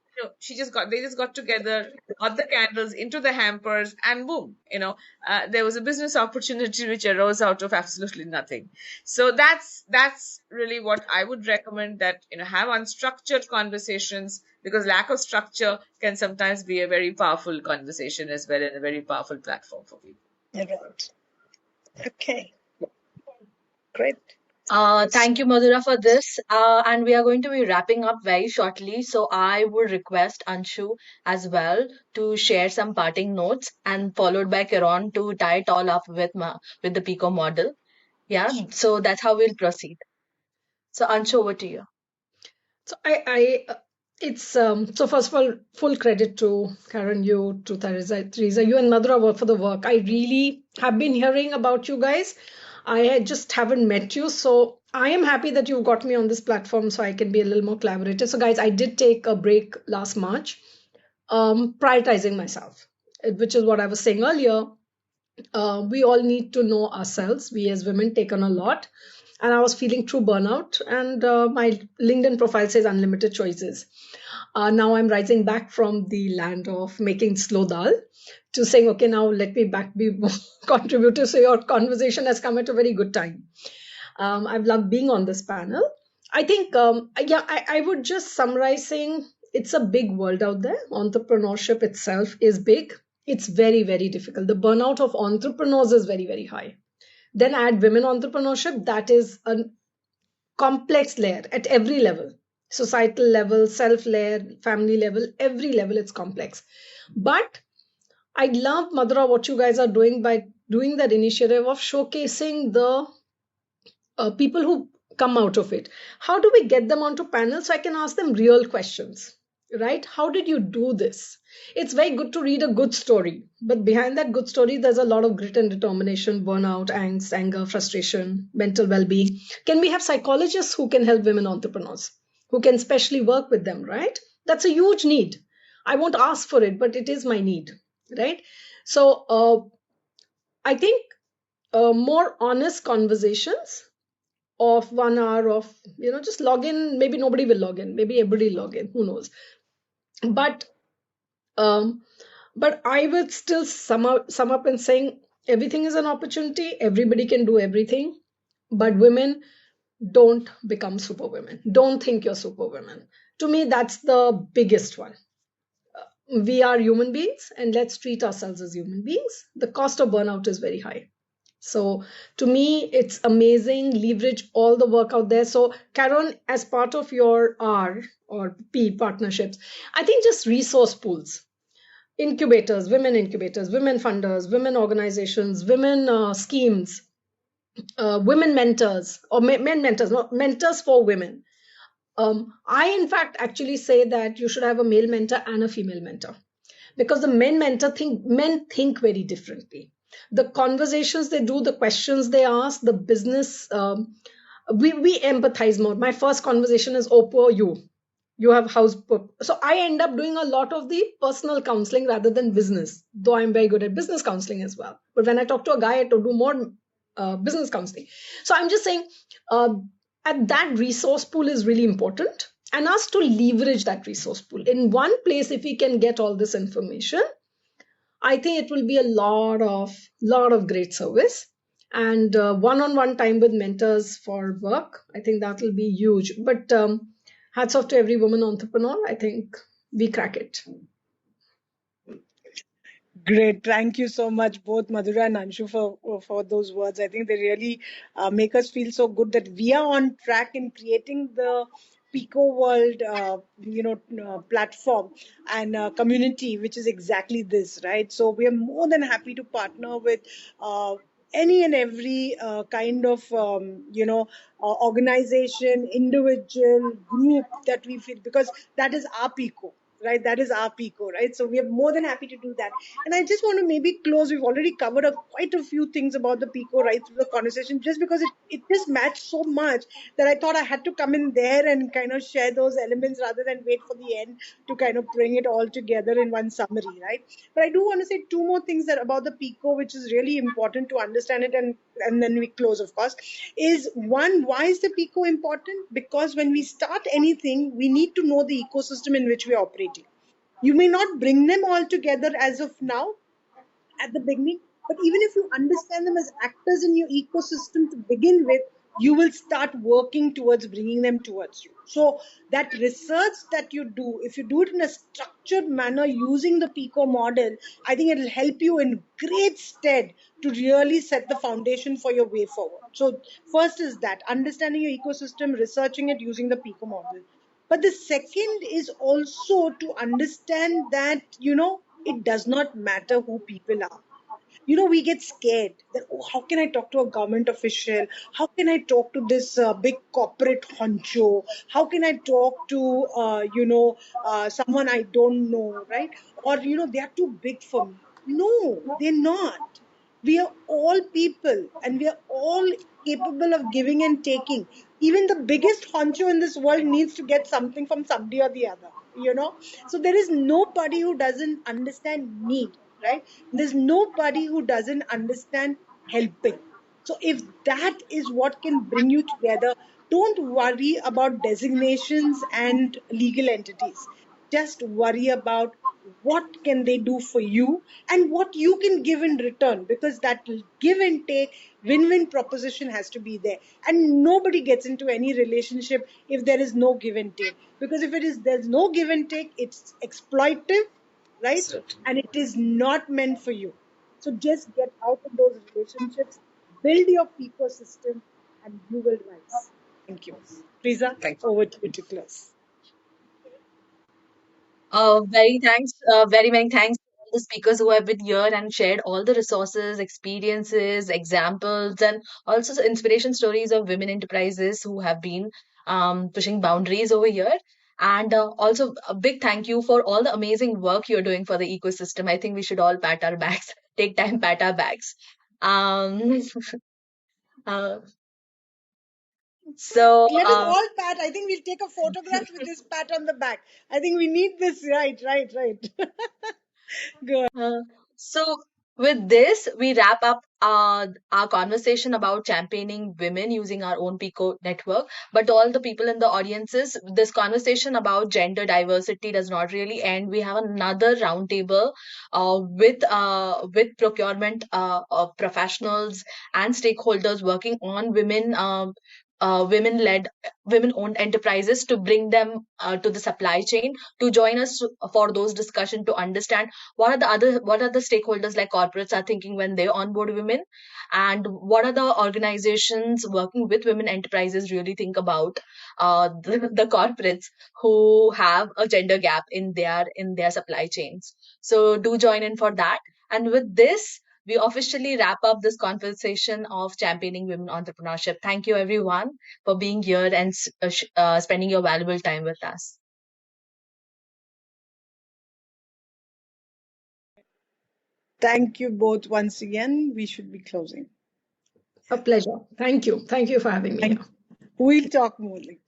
they just got together, got the candles into the hampers, and boom, there was a business opportunity which arose out of absolutely nothing. So that's really what I would recommend, that have unstructured conversations, because lack of structure can sometimes be a very powerful conversation as well, and a very powerful platform for people. Right. Okay. Great. Thank you, Madhura, for this. And we are going to be wrapping up very shortly. So I would request Anshu as well to share some parting notes, and followed by Kiran to tie it all up with the PICO model. Yeah, so that's how we'll proceed. So Anshu, over to you. So it's so first of all, full credit to Karen, you, to Teresa, you and Madhura work for the work. I really have been hearing about you guys. I just haven't met you, so I am happy that you've got me on this platform so I can be a little more collaborative. So guys, I did take a break last March, prioritizing myself, which is what I was saying earlier. We all need to know ourselves. We as women take on a lot, and I was feeling true burnout, and my LinkedIn profile says unlimited choices. Now I'm rising back from the land of making slow dal to saying, okay, now let me back be more contributor. So your conversation has come at a very good time. I've loved being on this panel. I think, I would just summarize saying, it's a big world out there. Entrepreneurship itself is big. It's very, very difficult. The burnout of entrepreneurs is very, very high. Then add women entrepreneurship, that is a complex layer at every level, societal level, self layer, family level, every level it's complex. But I love, Madhura, what you guys are doing by doing that initiative of showcasing the people who come out of it. How do we get them onto panels so I can ask them real questions, right? How did you do this? It's very good to read a good story, but behind that good story, there's a lot of grit and determination, burnout, angst, anger, frustration, mental well being. Can we have psychologists who can help women entrepreneurs, who can specially work with them, right? That's a huge need. I won't ask for it, but it is my need, right? So I think more honest conversations of 1 hour of, just log in. Maybe nobody will log in, maybe everybody log in, who knows. But um but I would still sum up in saying everything is an opportunity, everybody can do everything, but women, don't become superwomen, don't think you're superwomen. To me, that's the biggest one. We are human beings, and let's treat ourselves as human beings. The cost of burnout is very high. So to me, it's amazing. Leverage all the work out there. So Karen, as part of your R or P partnerships, I think just resource pools, incubators, women funders, women organizations, women schemes, women mentors, or men mentors, not mentors for women. I, in fact, actually say that you should have a male mentor and a female mentor, because the men think very differently. The conversations they do, the questions they ask, the business, we empathize more. My first conversation is, Oppo, you have house. So I end up doing a lot of the personal counseling rather than business, though I'm very good at business counseling as well. But when I talk to a guy, I have to do more business counseling. So I'm just saying, at that resource pool is really important, and us to leverage that resource pool in one place. If we can get all this information, I think it will be a lot of great service. And one-on-one time with mentors for work, I think that will be huge. But hats off to every woman entrepreneur. I think we crack it. Great. Thank you so much, both Madhura and Anshu, for those words. I think they really make us feel so good that we are on track in creating the Pico World, platform and community, which is exactly this, right? So we are more than happy to partner with any and every kind of, organization, individual, group that we feel, because that is our Pico. Right, that is our Pico, right? So we are more than happy to do that. And I just want to maybe close. We've already covered quite a few things about the Pico right through the conversation, just because it just matched so much that I thought I had to come in there and kind of share those elements rather than wait for the end to kind of bring it all together in one summary, right? But I do want to say two more things that about the Pico, which is really important to understand it, and then we close, of course. Is one, why is the Pico important? Because when we start anything, we need to know the ecosystem in which we are operating. You may not bring them all together as of now at the beginning, but even if you understand them as actors in your ecosystem to begin with, you will start working towards bringing them towards you. So that research that you do, if you do it in a structured manner using the PICO model, I think it'll help you in great stead to really set the foundation for your way forward. So first is that understanding your ecosystem, researching it using the PICO model. But the second is also to understand that, it does not matter who people are. We get scared that, oh, how can I talk to a government official? How can I talk to this big corporate honcho? How can I talk to, someone I don't know, right? Or, they are too big for me. No, they're not. We are all people and we are all capable of giving and taking. Even the biggest honcho in this world needs to get something from somebody or the other. So there is nobody who doesn't understand need, right? There's nobody who doesn't understand helping. So if that is what can bring you together, don't worry about designations and legal entities. Just worry about what can they do for you and what you can give in return, because that give and take win-win proposition has to be there, and nobody gets into any relationship if there is no give and take, because if there's no give and take, it's exploitive, right? Absolutely. And it is not meant for you. So just get out of those relationships, build your ecosystem, and you will rise. Thank you. Riza, Thank you. over to you to close. Very many thanks to all the speakers who have been here and shared all the resources, experiences, examples, and also the inspiration stories of women enterprises who have been pushing boundaries over here. And also a big thank you for all the amazing work you're doing for the ecosystem. I think we should all pat our backs, take time, pat our backs. Um, uh, so, Let us all pat. I think we'll take a photograph with this pat on the back. I think we need this. Right, right, right. Good. So, with this, we wrap up our conversation about championing women using our own PICO network. But all the people in the audiences, this conversation about gender diversity does not really end. We have another roundtable with procurement professionals and stakeholders working on women-led, women-owned enterprises to bring them to the supply chain. To join us for those discussions to understand what are the stakeholders like corporates are thinking when they onboard women, and what are the organizations working with women enterprises really think about the corporates who have a gender gap in their supply chains. So do join in for that. And with this, we officially wrap up this conversation of championing women entrepreneurship. Thank you everyone for being here and spending your valuable time with us. Thank you both once again. We should be closing. A pleasure. Thank you. Thank you for having me here. We'll talk more later.